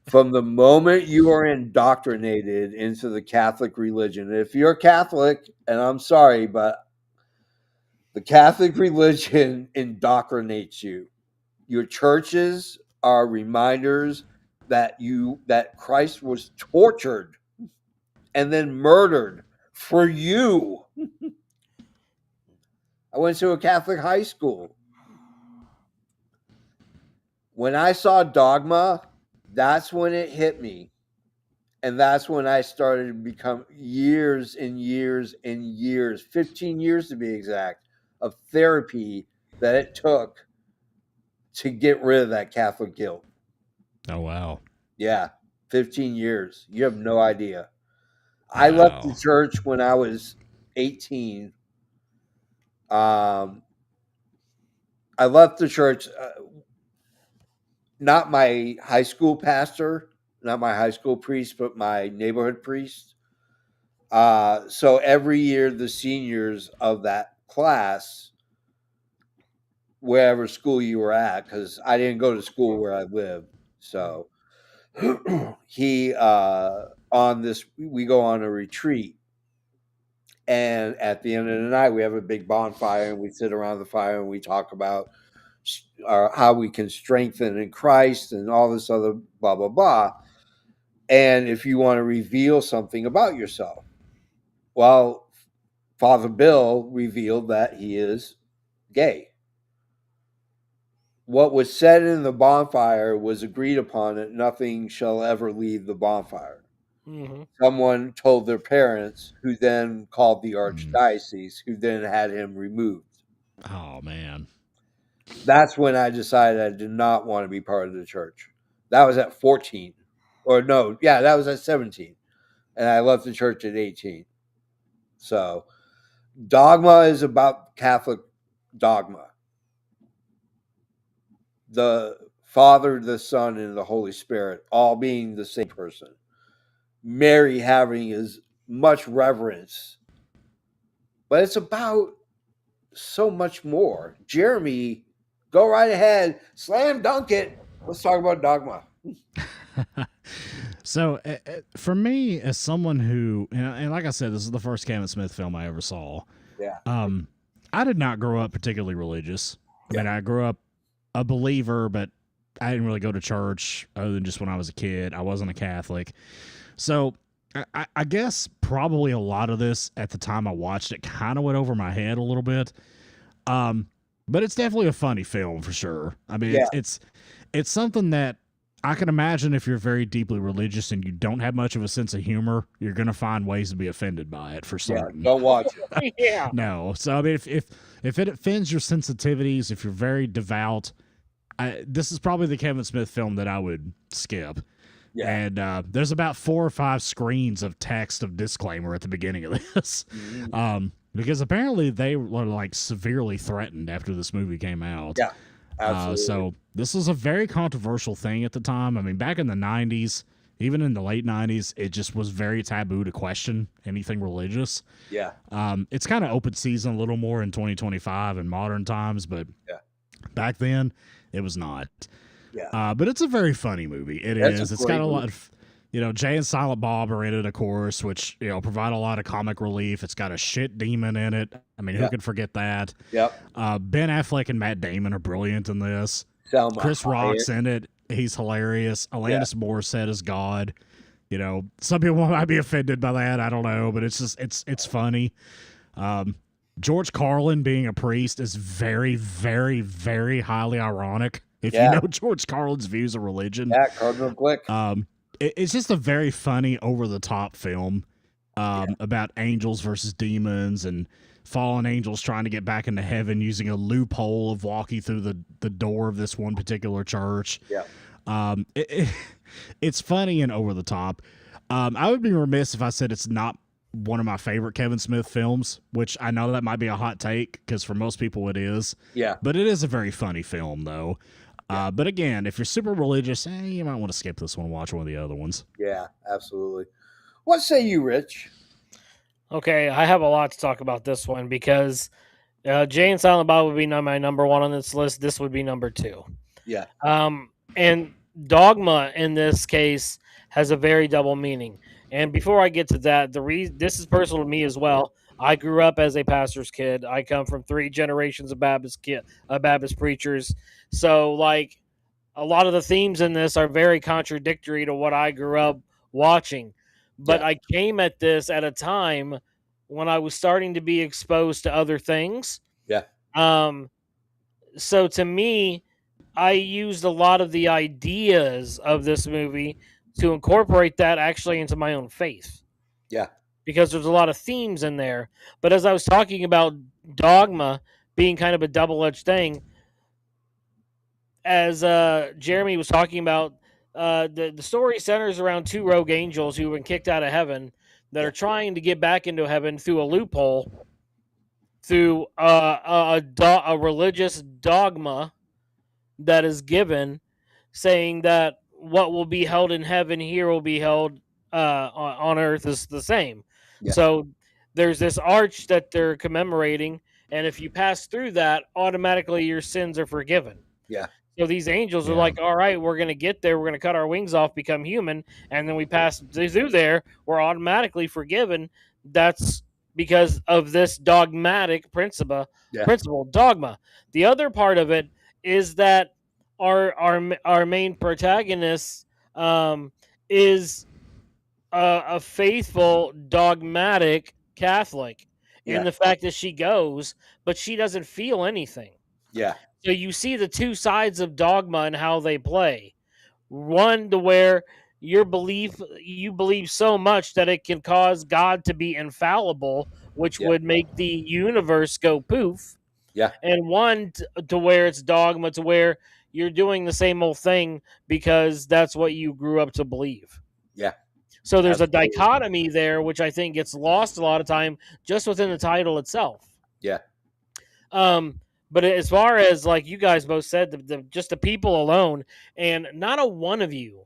From the moment you are indoctrinated into the Catholic religion, if you're Catholic, and I'm sorry, but the Catholic religion indoctrinates you. Your churches are reminders that Christ was tortured and then murdered for you. I went to a Catholic high school. When I saw Dogma, that's when it hit me. And that's when I started to become years and years and years, 15 years to be exact, of therapy that it took to get rid of that Catholic guilt. Oh, wow. Yeah, 15 years. You have no idea. I left the church when I was 18. I left the church, not my high school pastor, not my high school priest, but my neighborhood priest. So every year, the seniors of that class, wherever school you were at, because I didn't go to school where I lived, so we go on a retreat, and at the end of the night, we have a big bonfire, and we sit around the fire and we talk about how we can strengthen in Christ and all this other blah blah blah. And if you want to reveal something about yourself, well, Father Bill revealed that he is gay. What was said in the bonfire was agreed upon that nothing shall ever leave the bonfire. Mm-hmm. Someone told their parents, who then called the Mm. archdiocese, who then had him removed. Oh man. That's when I decided I did not want to be part of the church. That was at 14. Or no, yeah, that was at 17. And I left the church at 18. So dogma is about Catholic dogma. The Father, the Son, and the Holy Spirit all being the same person. Mary having as much reverence. But it's about so much more. Jeremy, go right ahead. Slam dunk it. Let's talk about dogma. So for me, as someone who, and like I said, this is the first Kevin Smith film I ever saw. Yeah. I did not grow up particularly religious. I mean, Yeah. I grew up a believer, but I didn't really go to church other than just when I was a kid. I wasn't a Catholic. So I guess probably a lot of this at the time I watched it kind of went over my head a little bit. But it's definitely a funny film for sure. I mean, Yeah. it's something that I can imagine if you're very deeply religious and you don't have much of a sense of humor, you're going to find ways to be offended by it for Yeah. certain. Don't watch it. Yeah. No. So I mean, if it offends your sensitivities, if you're very devout, this is probably the Kevin Smith film that I would skip. Yeah. And there's about 4 or 5 screens of text of disclaimer at the beginning of this, Mhm. because apparently they were like severely threatened after this movie came out. Yeah. Absolutely. So this was a very controversial thing at the time. I mean, back in the 90s, even in the late 90s, it just was very taboo to question anything religious. Yeah. It's kind of open season a little more in 2025 in modern times, but Yeah. back then it was not. Yeah. But it's a very funny movie. It That's a is. It's great got a lot movie. of, Jay and Silent Bob are in it, of course, which, provide a lot of comic relief. It's got a shit demon in it. I mean, who Yeah. could forget that? Yep. Ben Affleck and Matt Damon are brilliant in this. Selma Chris Rock's Hayek. in it. He's hilarious. Alanis Morissette is God. Some people might be offended by that. I don't know, but it's just it's funny. George Carlin being a priest is very, very, very highly ironic. If Yeah. you know George Carlin's views of religion, Yeah. Cardinal Click. it's just a very funny, over the top film about angels versus demons and fallen angels trying to get back into heaven using a loophole of walking through the door of this one particular church. Yeah. It's funny and over the top. I would be remiss if I said it's not one of my favorite Kevin Smith films, which I know that might be a hot take because for most people it is. Yeah. But it is a very funny film, though. But again, if you're super religious, you might want to skip this one and watch one of the other ones. Yeah. Absolutely. What say you, Rich? Okay, I have a lot to talk about this one because Jay and Silent Bob would be my number one on this list. This would be number 2. Yeah. And dogma in this case has a very double meaning. And before I get to that, this is personal to me as well. I grew up as a pastor's kid. I come from 3 generations of Baptist preachers. So, like, a lot of the themes in this are very contradictory to what I grew up watching. But Yeah. I came at this at a time when I was starting to be exposed to other things. Yeah. So to me, I used a lot of the ideas of this movie to incorporate that actually into my own faith. Yeah. Because there's a lot of themes in there. But as I was talking about dogma being kind of a double-edged thing, as Jeremy was talking about, the story centers around 2 rogue angels who've been kicked out of heaven that are trying to get back into heaven through a loophole, through a religious dogma that is given, saying that what will be held in heaven here will be held on earth is the same. Yeah. So there's this arch that they're commemorating, and if you pass through that, automatically your sins are forgiven. Yeah. So these angels are Yeah. like, all right, we're going to get there. We're going to cut our wings off, become human. And then we pass through there. We're automatically forgiven. That's because of this dogmatic principle, dogma. The other part of it is that our main protagonist is a faithful, dogmatic Catholic in the fact that she goes, but she doesn't feel anything. Yeah. So you see the 2 sides of dogma and how they play. One to where you believe so much that it can cause God to be infallible, which Yeah. would make the universe go poof. Yeah. And one to where it's dogma, to where you're doing the same old thing because that's what you grew up to believe. Yeah. So there's Absolutely. a dichotomy there, which I think gets lost a lot of time just within the title itself. Yeah. But as far as like you guys both said, just the people alone, and not a one of you,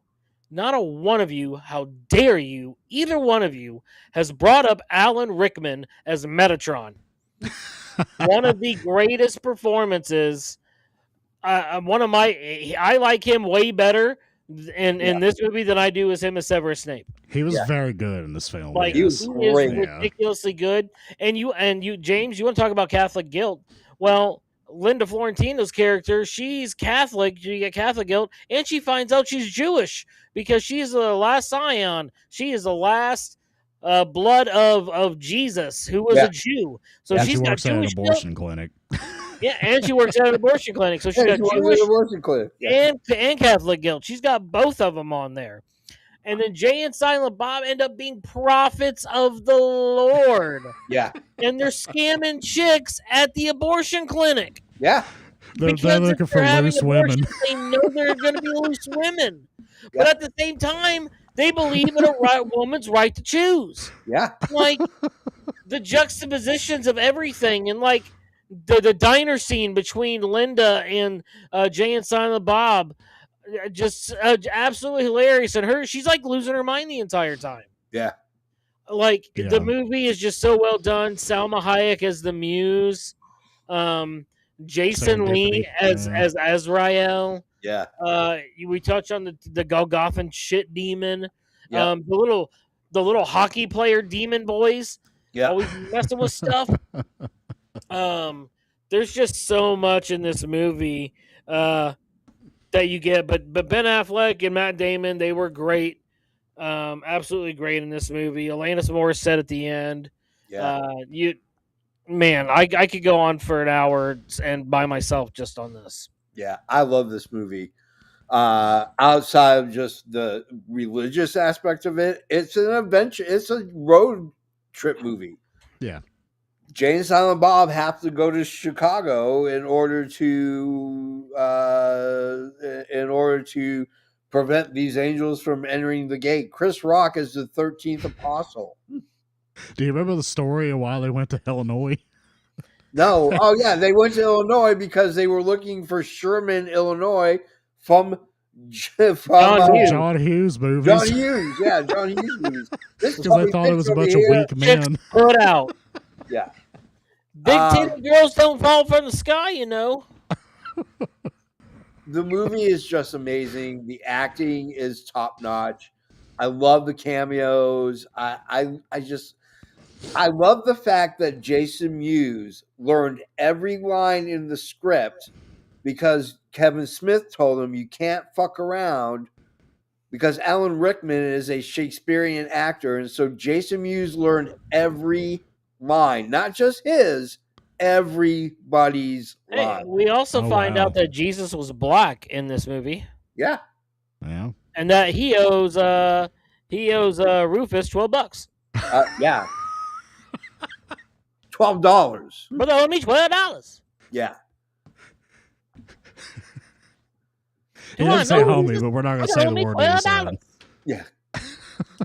how dare you, either one of you has brought up Alan Rickman as Metatron. One of the greatest performances. I like him way better in this movie than I do as him as Severus Snape. He was Yeah. very good in this film. Like He was he great. is Yeah. ridiculously good. And you, James, you want to talk about Catholic guilt? Well, Linda Florentino's character, she's Catholic. She get Catholic guilt, and she finds out she's Jewish because she's the last scion. She is the last blood of Jesus, who was Yeah. a Jew. So Yeah. And she she's got works at an Jewish guilt. abortion clinic. Yeah, and she works at an abortion clinic. So she's Yeah, got she was in Jewish the abortion clinic. Yeah. and Catholic guilt. She's got both of them on there. And then Jay and Silent Bob end up being prophets of the Lord. Yeah. And they're scamming chicks at the abortion clinic. Yeah. They're Because looking if they're for having loose abortions, women. they know they're going to be loose women. Yeah. But at the same time, they believe in a woman's right to choose. Yeah. Like the juxtapositions of everything, and like the diner scene between Linda and Jay and Silent Bob, just absolutely hilarious. And she's like losing her mind the entire time. Yeah. Like Yeah. the movie is just so well done. Salma Hayek as the Muse, Jason Lee Serendipity, as Azrael. Yeah. We touch on the Golgothan shit demon. Yeah. The little hockey player demon boys. Yeah. Always messing with stuff. There's just so much in this movie that you get, but Ben Affleck and Matt Damon, they were great, absolutely great in this movie. Alanis Morissette at the end. Yeah. I could go on for an hour and by myself just on this. Yeah. I love this movie. Outside of just the religious aspect of it, it's an adventure. It's a road trip movie. Yeah. Jay and Silent Bob have to go to Chicago in order to prevent these angels from entering the gate. Chris Rock is the 13th apostle. Do you remember the story of why they went to Illinois? No. Oh, yeah. They went to Illinois because they were looking for Sherman, Illinois from John Hughes movies. John Hughes. Yeah, John Hughes movies. Because they thought it was a bunch of weak men. Put out. Yeah. Big titty girls don't fall from the sky, you know. The movie is just amazing. The acting is top notch. I love the cameos. I love the fact that Jason Mewes learned every line in the script because Kevin Smith told him you can't fuck around because Alan Rickman is a Shakespearean actor, and so Jason Mewes learned every line, not just his, everybody's line. Hey, we also find out that Jesus was black in this movie. Yeah. Yeah. And that he owes Rufus $12. Yeah. $12. But they owe me $12. Yeah. He didn't say homie, but we're not going to say the word he said. Yeah.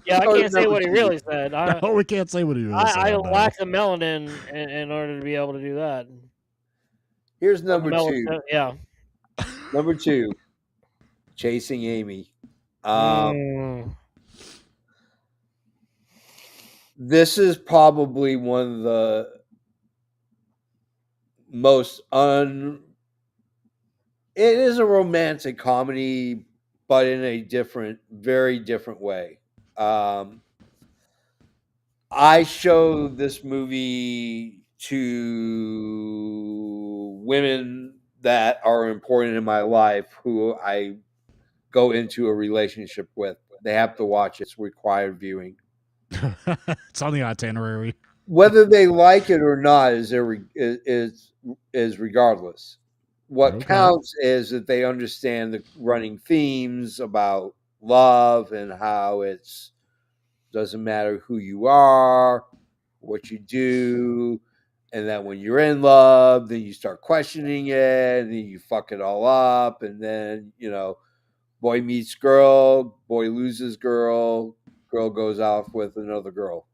Yeah, I can't say what he really said. No, we can't say what he really said. I lack the melanin in order to be able to do that. Here's number two. Yeah. Number two, Chasing Amy. This is probably one of the most it is a romantic comedy, but in a very different way. I show this movie to women that are important in my life who I go into a relationship with. They have to watch it. It's required viewing. It's on the itinerary. Whether they like it or not is regardless. What counts is that they understand the running themes about love and how it's doesn't matter who you are, what you do, and that when you're in love, then you start questioning it, and then you fuck it all up, and then boy meets girl, boy loses girl, girl goes off with another girl.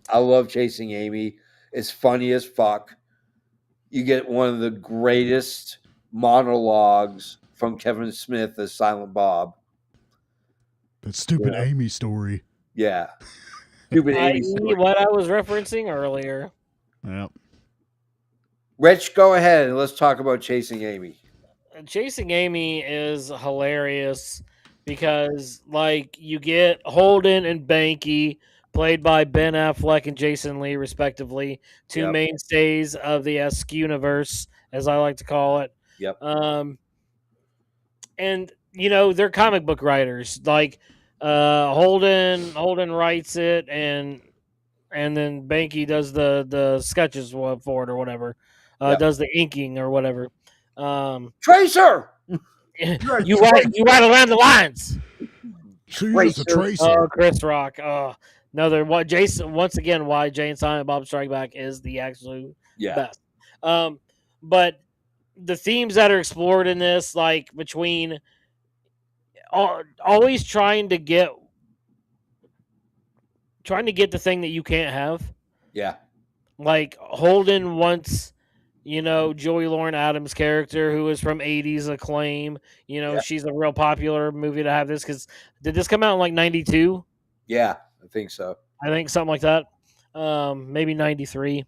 I love Chasing Amy. It's funny as fuck. You get one of the greatest monologues from Kevin Smith as Silent Bob. That stupid Yeah. Amy story. Yeah. Stupid Amy I.e., story. what I was referencing earlier. Yep. Rich, go ahead and let's talk about Chasing Amy. Chasing Amy is hilarious because, like, you get Holden and Banky, played by Ben Affleck and Jason Lee, respectively, two Yep. mainstays of the SQ universe, as I like to call it. Yep. And they're comic book writers. Like, Holden writes it, and then Banky does the sketches for it or whatever. Yep. Does the inking or whatever. Tracer! You write around the lines. She is a tracer. Oh, Chris Rock. Oh, another what Jason once again why Jay and Silent Bob Strike Back is the absolute best. But the themes that are explored in this, like between always trying to get the thing that you can't have. Yeah. Like Holden wants, Joey Lauren Adams' character, who is from 80s acclaim. She's a real popular movie to have this, because did this come out in like 92? Yeah, I think so. I think something like that. Maybe 93.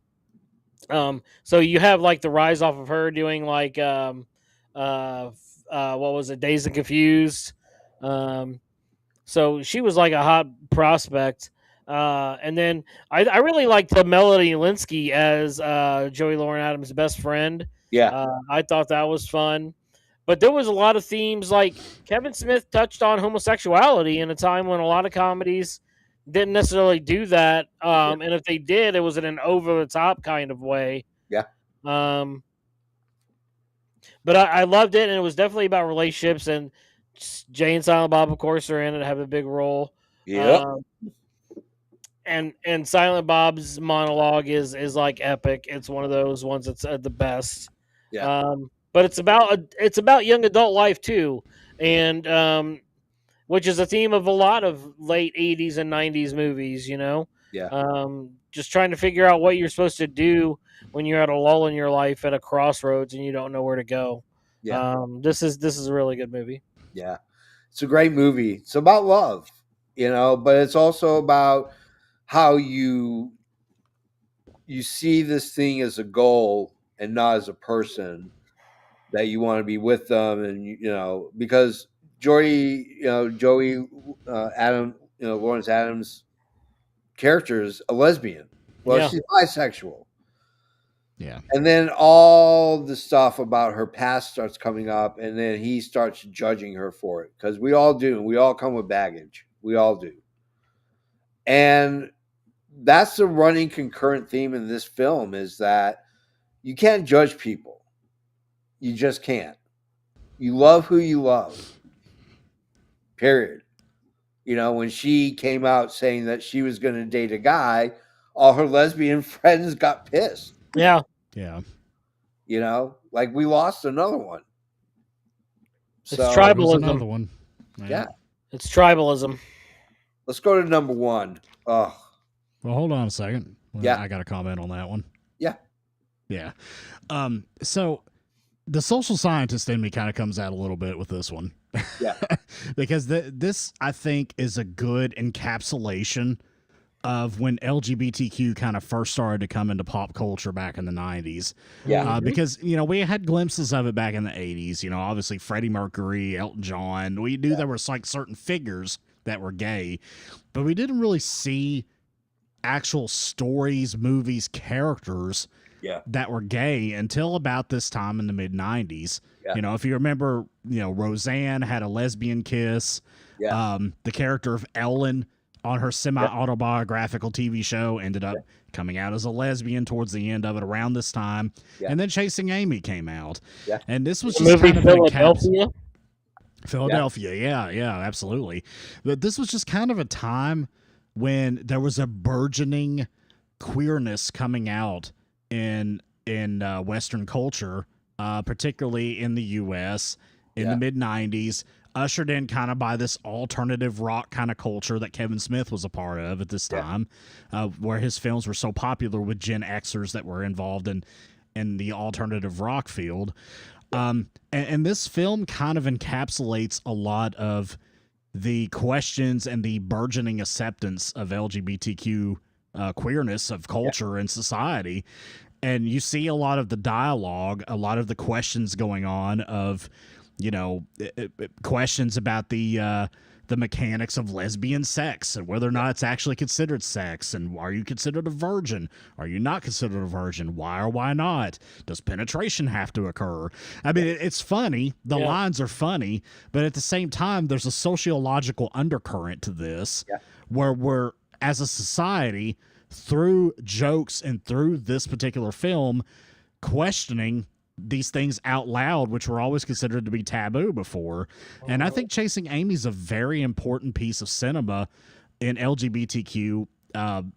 So you have like the rise off of her doing like what was it, Dazed and Confused. So she was like a hot prospect. And then I really liked Melody Linsky as Joey Lauren Adams' best friend. Yeah. I thought that was fun. But there was a lot of themes, like Kevin Smith touched on homosexuality in a time when a lot of comedies didn't necessarily do that. And if they did, it was in an over-the-top kind of way. Yeah. But I loved it, and it was definitely about relationships, and Jay and Silent Bob, of course, are in it, have a big role. Yep. And Silent Bob's monologue is like epic. It's one of those ones that's the best. Yeah. But it's about young adult life too, and which is a theme of a lot of late 80s and 90s movies. Yeah. Just trying to figure out what you're supposed to do when you're at a lull in your life at a crossroads and you don't know where to go. Yeah. This is a really good movie. Yeah. It's a great movie. It's about love, but it's also about how you see this thing as a goal and not as a person, that you want to be with them, and because Joey Adam, Lawrence Adams' character is a lesbian. Well, Yeah. she's bisexual. Yeah. And then all the stuff about her past starts coming up, and then he starts judging her for it, because we all do. We all come with baggage. We all do. And that's the running concurrent theme in this film, is that you can't judge people. You just can't. You love who you love. Period. When she came out saying that she was going to date a guy, all her lesbian friends got pissed. Yeah. Yeah. Like we lost another one. It's tribalism. Another one. Yeah. It's tribalism. Let's go to number one. Oh. Well, hold on a second. Yeah. I got a comment on that one. Yeah. Yeah. So the social scientist in me kind of comes out a little bit with this one. Yeah. Because this, I think, is a good encapsulation of when LGBTQ kind of first started to come into pop culture back in the 90s. Yeah. Because, we had glimpses of it back in the 80s. Obviously Freddie Mercury, Elton John. We knew there was like certain figures that were gay, but we didn't really see actual stories, movies, characters that were gay until about this time in the mid 90s. Yeah. If you remember, Roseanne had a lesbian kiss. Yeah. The character of Ellen on her semi-autobiographical TV show ended up coming out as a lesbian towards the end of it around this time. Yeah. And then Chasing Amy came out. Yeah. And this was The just movie kind of an Philadelphia. Philadelphia, yeah, absolutely. But this was just kind of a time when there was a burgeoning queerness coming out in Western culture, particularly in the U.S. in the mid '90s, ushered in kind of by this alternative rock kind of culture that Kevin Smith was a part of at this time, where his films were so popular with Gen Xers that were involved in the alternative rock field. And this film kind of encapsulates a lot of the questions and the burgeoning acceptance of LGBTQ queerness of culture and society. And you see a lot of the dialogue, a lot of the questions going on of, questions about the mechanics of lesbian sex and whether or not it's actually considered sex, and are you considered a virgin? Are you not considered a virgin? Why or why not? Does penetration have to occur? I mean, it's funny. The lines are funny, but at the same time, there's a sociological undercurrent to this where we're, as a society, through jokes and through this particular film, questioning these things out loud, which were always considered to be taboo before. And I think Chasing Amy's a very important piece of cinema in LGBTQ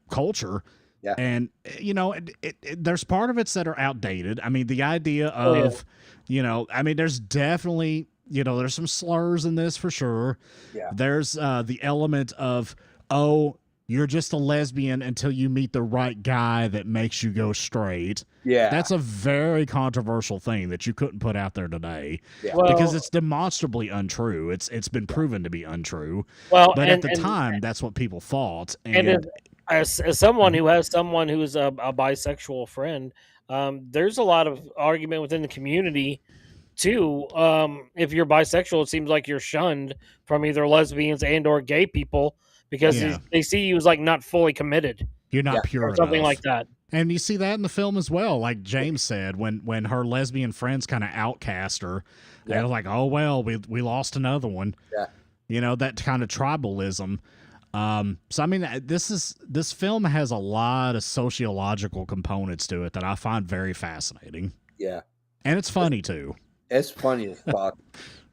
culture. Yeah. And, there's part of it that are outdated. I mean, the idea of, there's definitely, there's some slurs in this for sure. Yeah. There's the element of, you're just a lesbian until you meet the right guy that makes you go straight. Yeah. That's a very controversial thing that you couldn't put out there today Well, because it's demonstrably untrue. It's been proven to be untrue. well, But at the time, that's what people thought. and as someone who has someone who's a bisexual friend, there's a lot of argument within the community too. If you're bisexual, it seems like you're shunned from either lesbians and or gay people because they see you as like not fully committed. You're not pure or something enough. like that. And you see that in the film as well. Like James said, when her lesbian friends kind of outcast her, they're like, "Oh well, we lost another one." Yeah. That kind of tribalism. So I mean, this film has a lot of sociological components to it that I find very fascinating. Yeah. And it's funny too. It's funny as fuck.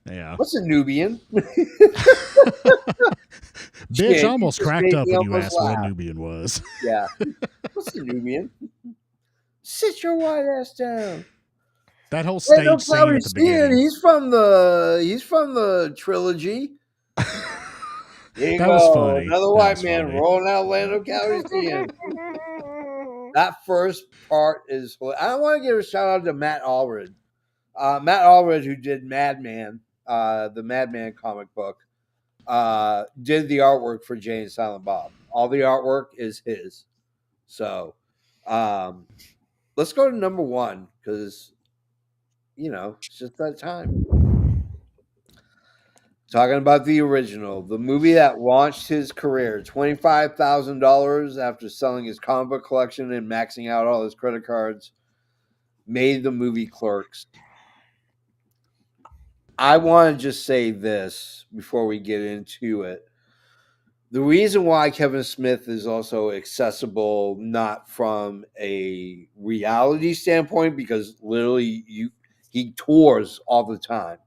Yeah. What's a Nubian? Bitch, I almost cracked up when you almost asked what laughed. a Nubian was. Yeah. What's a Nubian? Sit your white ass down. That whole stage scene at the beginning. He's from the trilogy. Here you That go. was funny. Another That white was man funny. rolling out Lando Calrissian. That first part is. I want to give a shout out to Matt Allred. Matt Allred, who did Madman, the Madman comic book, did the artwork for Jay and Silent Bob. All the artwork is his. So, let's go to number one because, it's just that time. Talking about the original, the movie that launched his career, $25,000 after selling his comic book collection and maxing out all his credit cards, made the movie Clerks. I want to just say this before we get into it. The reason why Kevin Smith is also accessible, not from a reality standpoint, because literally he tours all the time.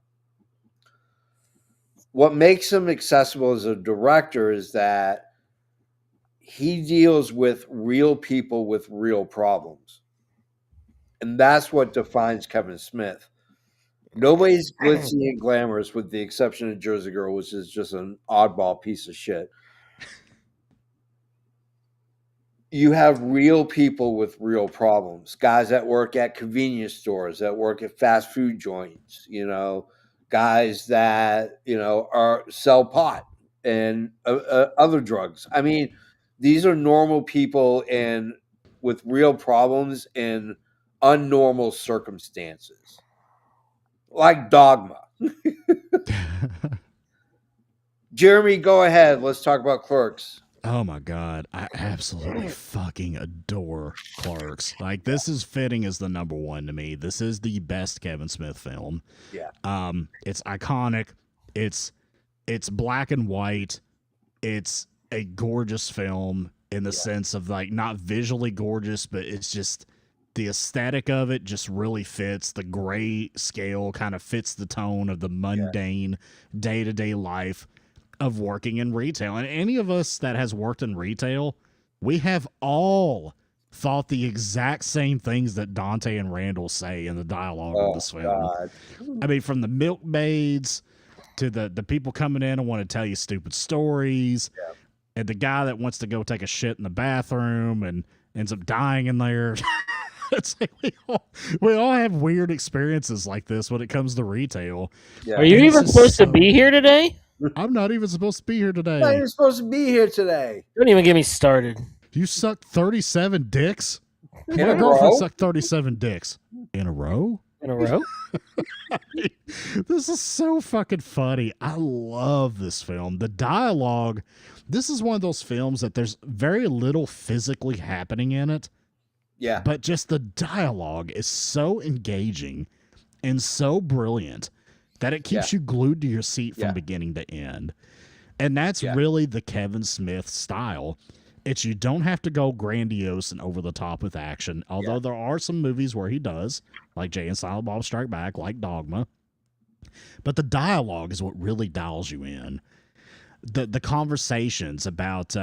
What makes him accessible as a director is that he deals with real people with real problems. And that's what defines Kevin Smith. Nobody's glitzy and glamorous with the exception of Jersey Girl, which is just an oddball piece of shit. You have real people with real problems. Guys that work at convenience stores, that work at fast food joints, guys that, sell pot and other drugs. I mean, these are normal people and with real problems in unnormal circumstances. Like Dogma. Jeremy, go ahead. Let's talk about Clerks. Oh my God. I absolutely fucking adore Clerks. Like, this is fitting as the number one to me. This is the best Kevin Smith film. Yeah. It's iconic. It's black and white. It's a gorgeous film in the sense of like not visually gorgeous, but it's just The aesthetic of it just really fits. The gray scale kind of fits the tone of the mundane day-to-day life of working in retail. And any of us that has worked in retail, we have all thought the exact same things that Dante and Randall say in the dialogue of this film. God. I mean, from the milkmaids to the people coming in and want to tell you stupid stories, and the guy that wants to go take a shit in the bathroom and ends up dying in there. It's like we all have weird experiences like this when it comes to retail. Yeah. Are you And it's even just supposed to so- be here today? I'm not even supposed to be here I'm not today. even supposed to be here today. Don't even get me started. You sucked 37 dicks? In My a girlfriend row? sucked 37 dicks. In a row? In a row? This is so fucking funny. I love this film. The dialogue, this is one of those films that there's very little physically happening in it, Yeah. but just the dialogue is so engaging and so brilliant that it keeps you glued to your seat from beginning to end. And that's really the Kevin Smith style. It's you don't have to go grandiose and over the top with action, although there are some movies where he does, like Jay and Silent Bob Strike Back, like Dogma. But the dialogue is what really dials you in. The conversations about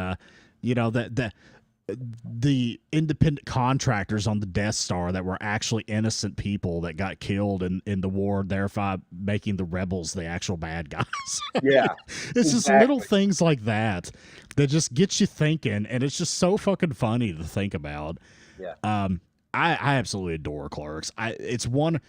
the independent contractors on the Death Star that were actually innocent people that got killed in the war, thereby making the rebels the actual bad guys. Yeah. It's just little things like that that just get you thinking, and it's just so fucking funny to think about. Yeah. I absolutely adore Clerks. It's one.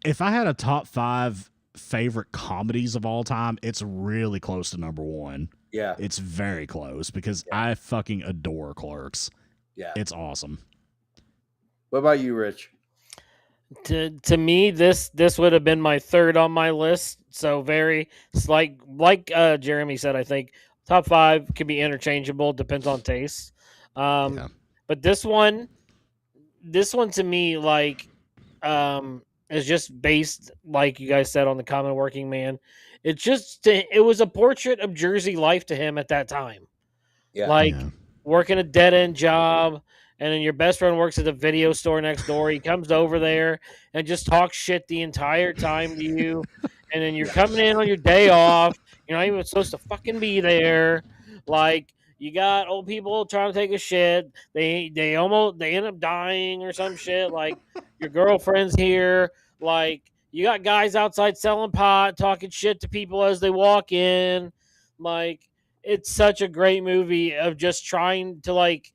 If I had a top 5 favorite comedies of all time, it's really close to number 1. Yeah. It's very close because I fucking adore Clerks. Yeah. It's awesome. What about you, Rich? To me, this would have been my third on my list. So very like Jeremy said, I think top 5 can be interchangeable, depends on taste. But this one to me, like, is just based, like you guys said, on the common working man. It was a portrait of Jersey life to him at that time. Yeah. Like working a dead end job, and then your best friend works at the video store next door. He comes over there and just talks shit the entire time to you. And then you're coming in on your day off. You're not even supposed to fucking be there. Like, you got old people trying to take a shit. They end up dying or some shit. Like, your girlfriend's here. Like, you got guys outside selling pot, talking shit to people as they walk in. Like, it's such a great movie of just trying to, like,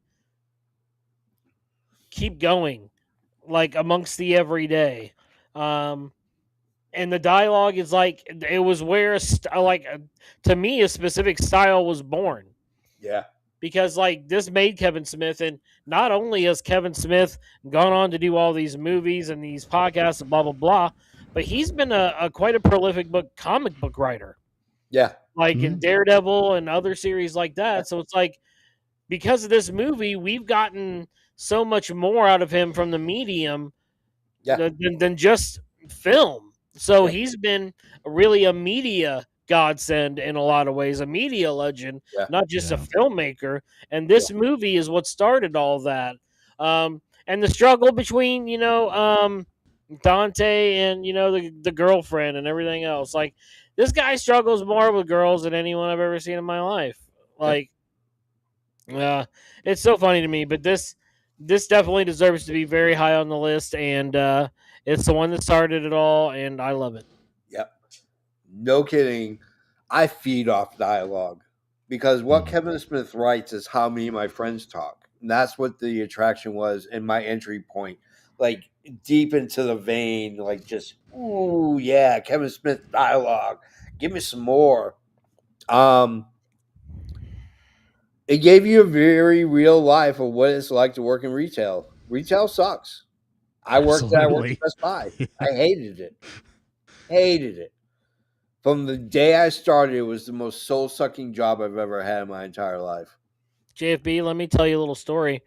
keep going, like, amongst the everyday. And the dialogue is like, it was where to me a specific style was born. Yeah. Because, like, this made Kevin Smith, and not only has Kevin Smith gone on to do all these movies and these podcasts and blah blah blah, but he's been a quite a prolific comic book writer. Yeah. Like in Daredevil and other series like that. So it's like, because of this movie, we've gotten so much more out of him from the medium than just film. So he's been really a media godsend in a lot of ways, a media legend, not just a filmmaker. And this movie is what started all that. And the struggle between, Dante and, the girlfriend and everything else. Like, this guy struggles more with girls than anyone I've ever seen in my life. Like, it's so funny to me, but this definitely deserves to be very high on the list, and it's the one that started it all, and I love it. Yep. No kidding. I feed off dialogue because what Kevin Smith writes is how me and my friends talk. And that's what the attraction was in my entry point. Like, deep into the vein, like, just, ooh, yeah, Kevin Smith dialogue. Give me some more. It gave you a very real life of what it's like to work in retail. Retail sucks. I worked at Best Buy. I hated it. Hated it. From the day I started, it was the most soul-sucking job I've ever had in my entire life. JFB, let me tell you a little story.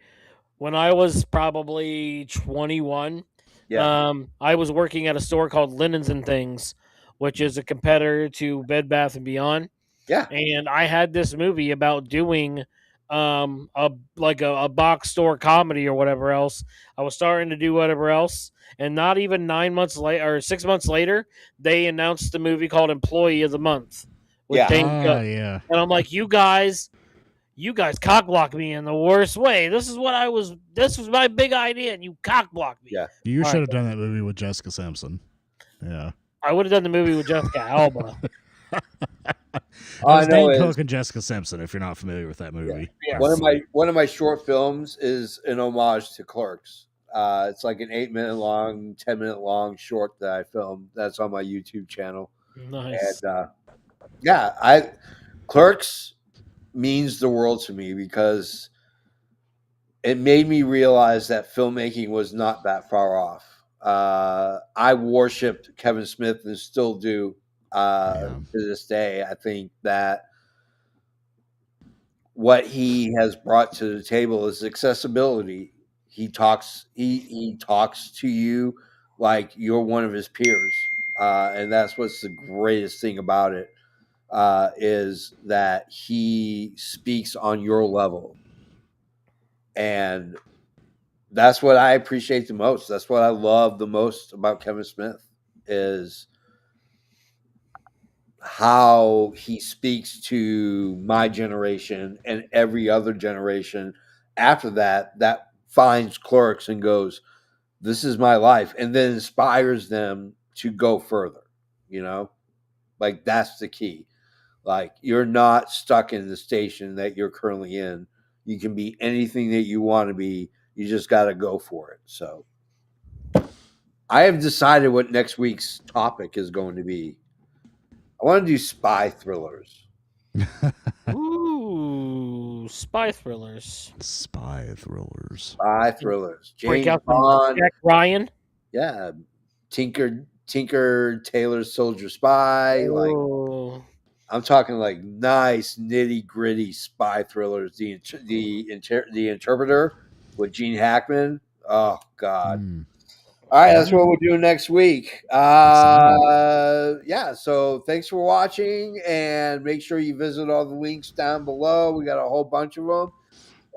When I was probably 21, I was working at a store called Linens and Things, which is a competitor to Bed Bath & Beyond. Yeah. And I had this movie about doing a box store comedy or whatever else. I was starting to do whatever else, and not even 9 months later or 6 months later, they announced the movie called Employee of the Month with Yeah. Dane Cook, Yeah. and I'm like, you guys cockblock me in the worst way. This was my big idea, and you cockblock me. Yeah. You All should right, have done that movie with Jessica Simpson. Yeah. I would have done the movie with Jessica Alba. It All I was know Dane is Cook and Jessica Simpson, if you're not familiar with that movie. Yeah. one of my short films is an homage to Clerks. It's like an 8-minute long, 10-minute long short that I filmed. That's on my YouTube channel. Nice. And yeah, Clerks means the world to me because it made me realize that filmmaking was not that far off. I worshipped Kevin Smith and still do to this day. I think that what he has brought to the table is accessibility. He talks to you like you're one of his peers, and that's what's the greatest thing about it is that he speaks on your level, and that's what I appreciate the most. That's what I love the most about Kevin Smith is how he speaks to my generation and every other generation after that finds Clerks and goes, this is my life, and then inspires them to go further. Like that's the key. Like you're not stuck in the station that you're currently in. You can be anything that you want to be. You just got to go for it. So I have decided what next week's topic is going to be. I want to do spy thrillers. Ooh, spy thrillers. Spy thrillers. Spy thrillers. Break James out some Bond. Jack Ryan. Yeah. Tinker Tailor Soldier Spy. Like Oh, I'm talking like nice nitty gritty spy thrillers. The Interpreter with Gene Hackman. Oh God. Mm. All right, that's what we'll do next week. Yeah, so thanks for watching, and make sure you visit all the links down below. We got a whole bunch of them.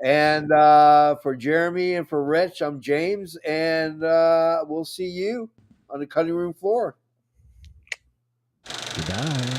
And for Jeremy and for Rich, I'm James, and we'll see you on the cutting room floor. Goodbye.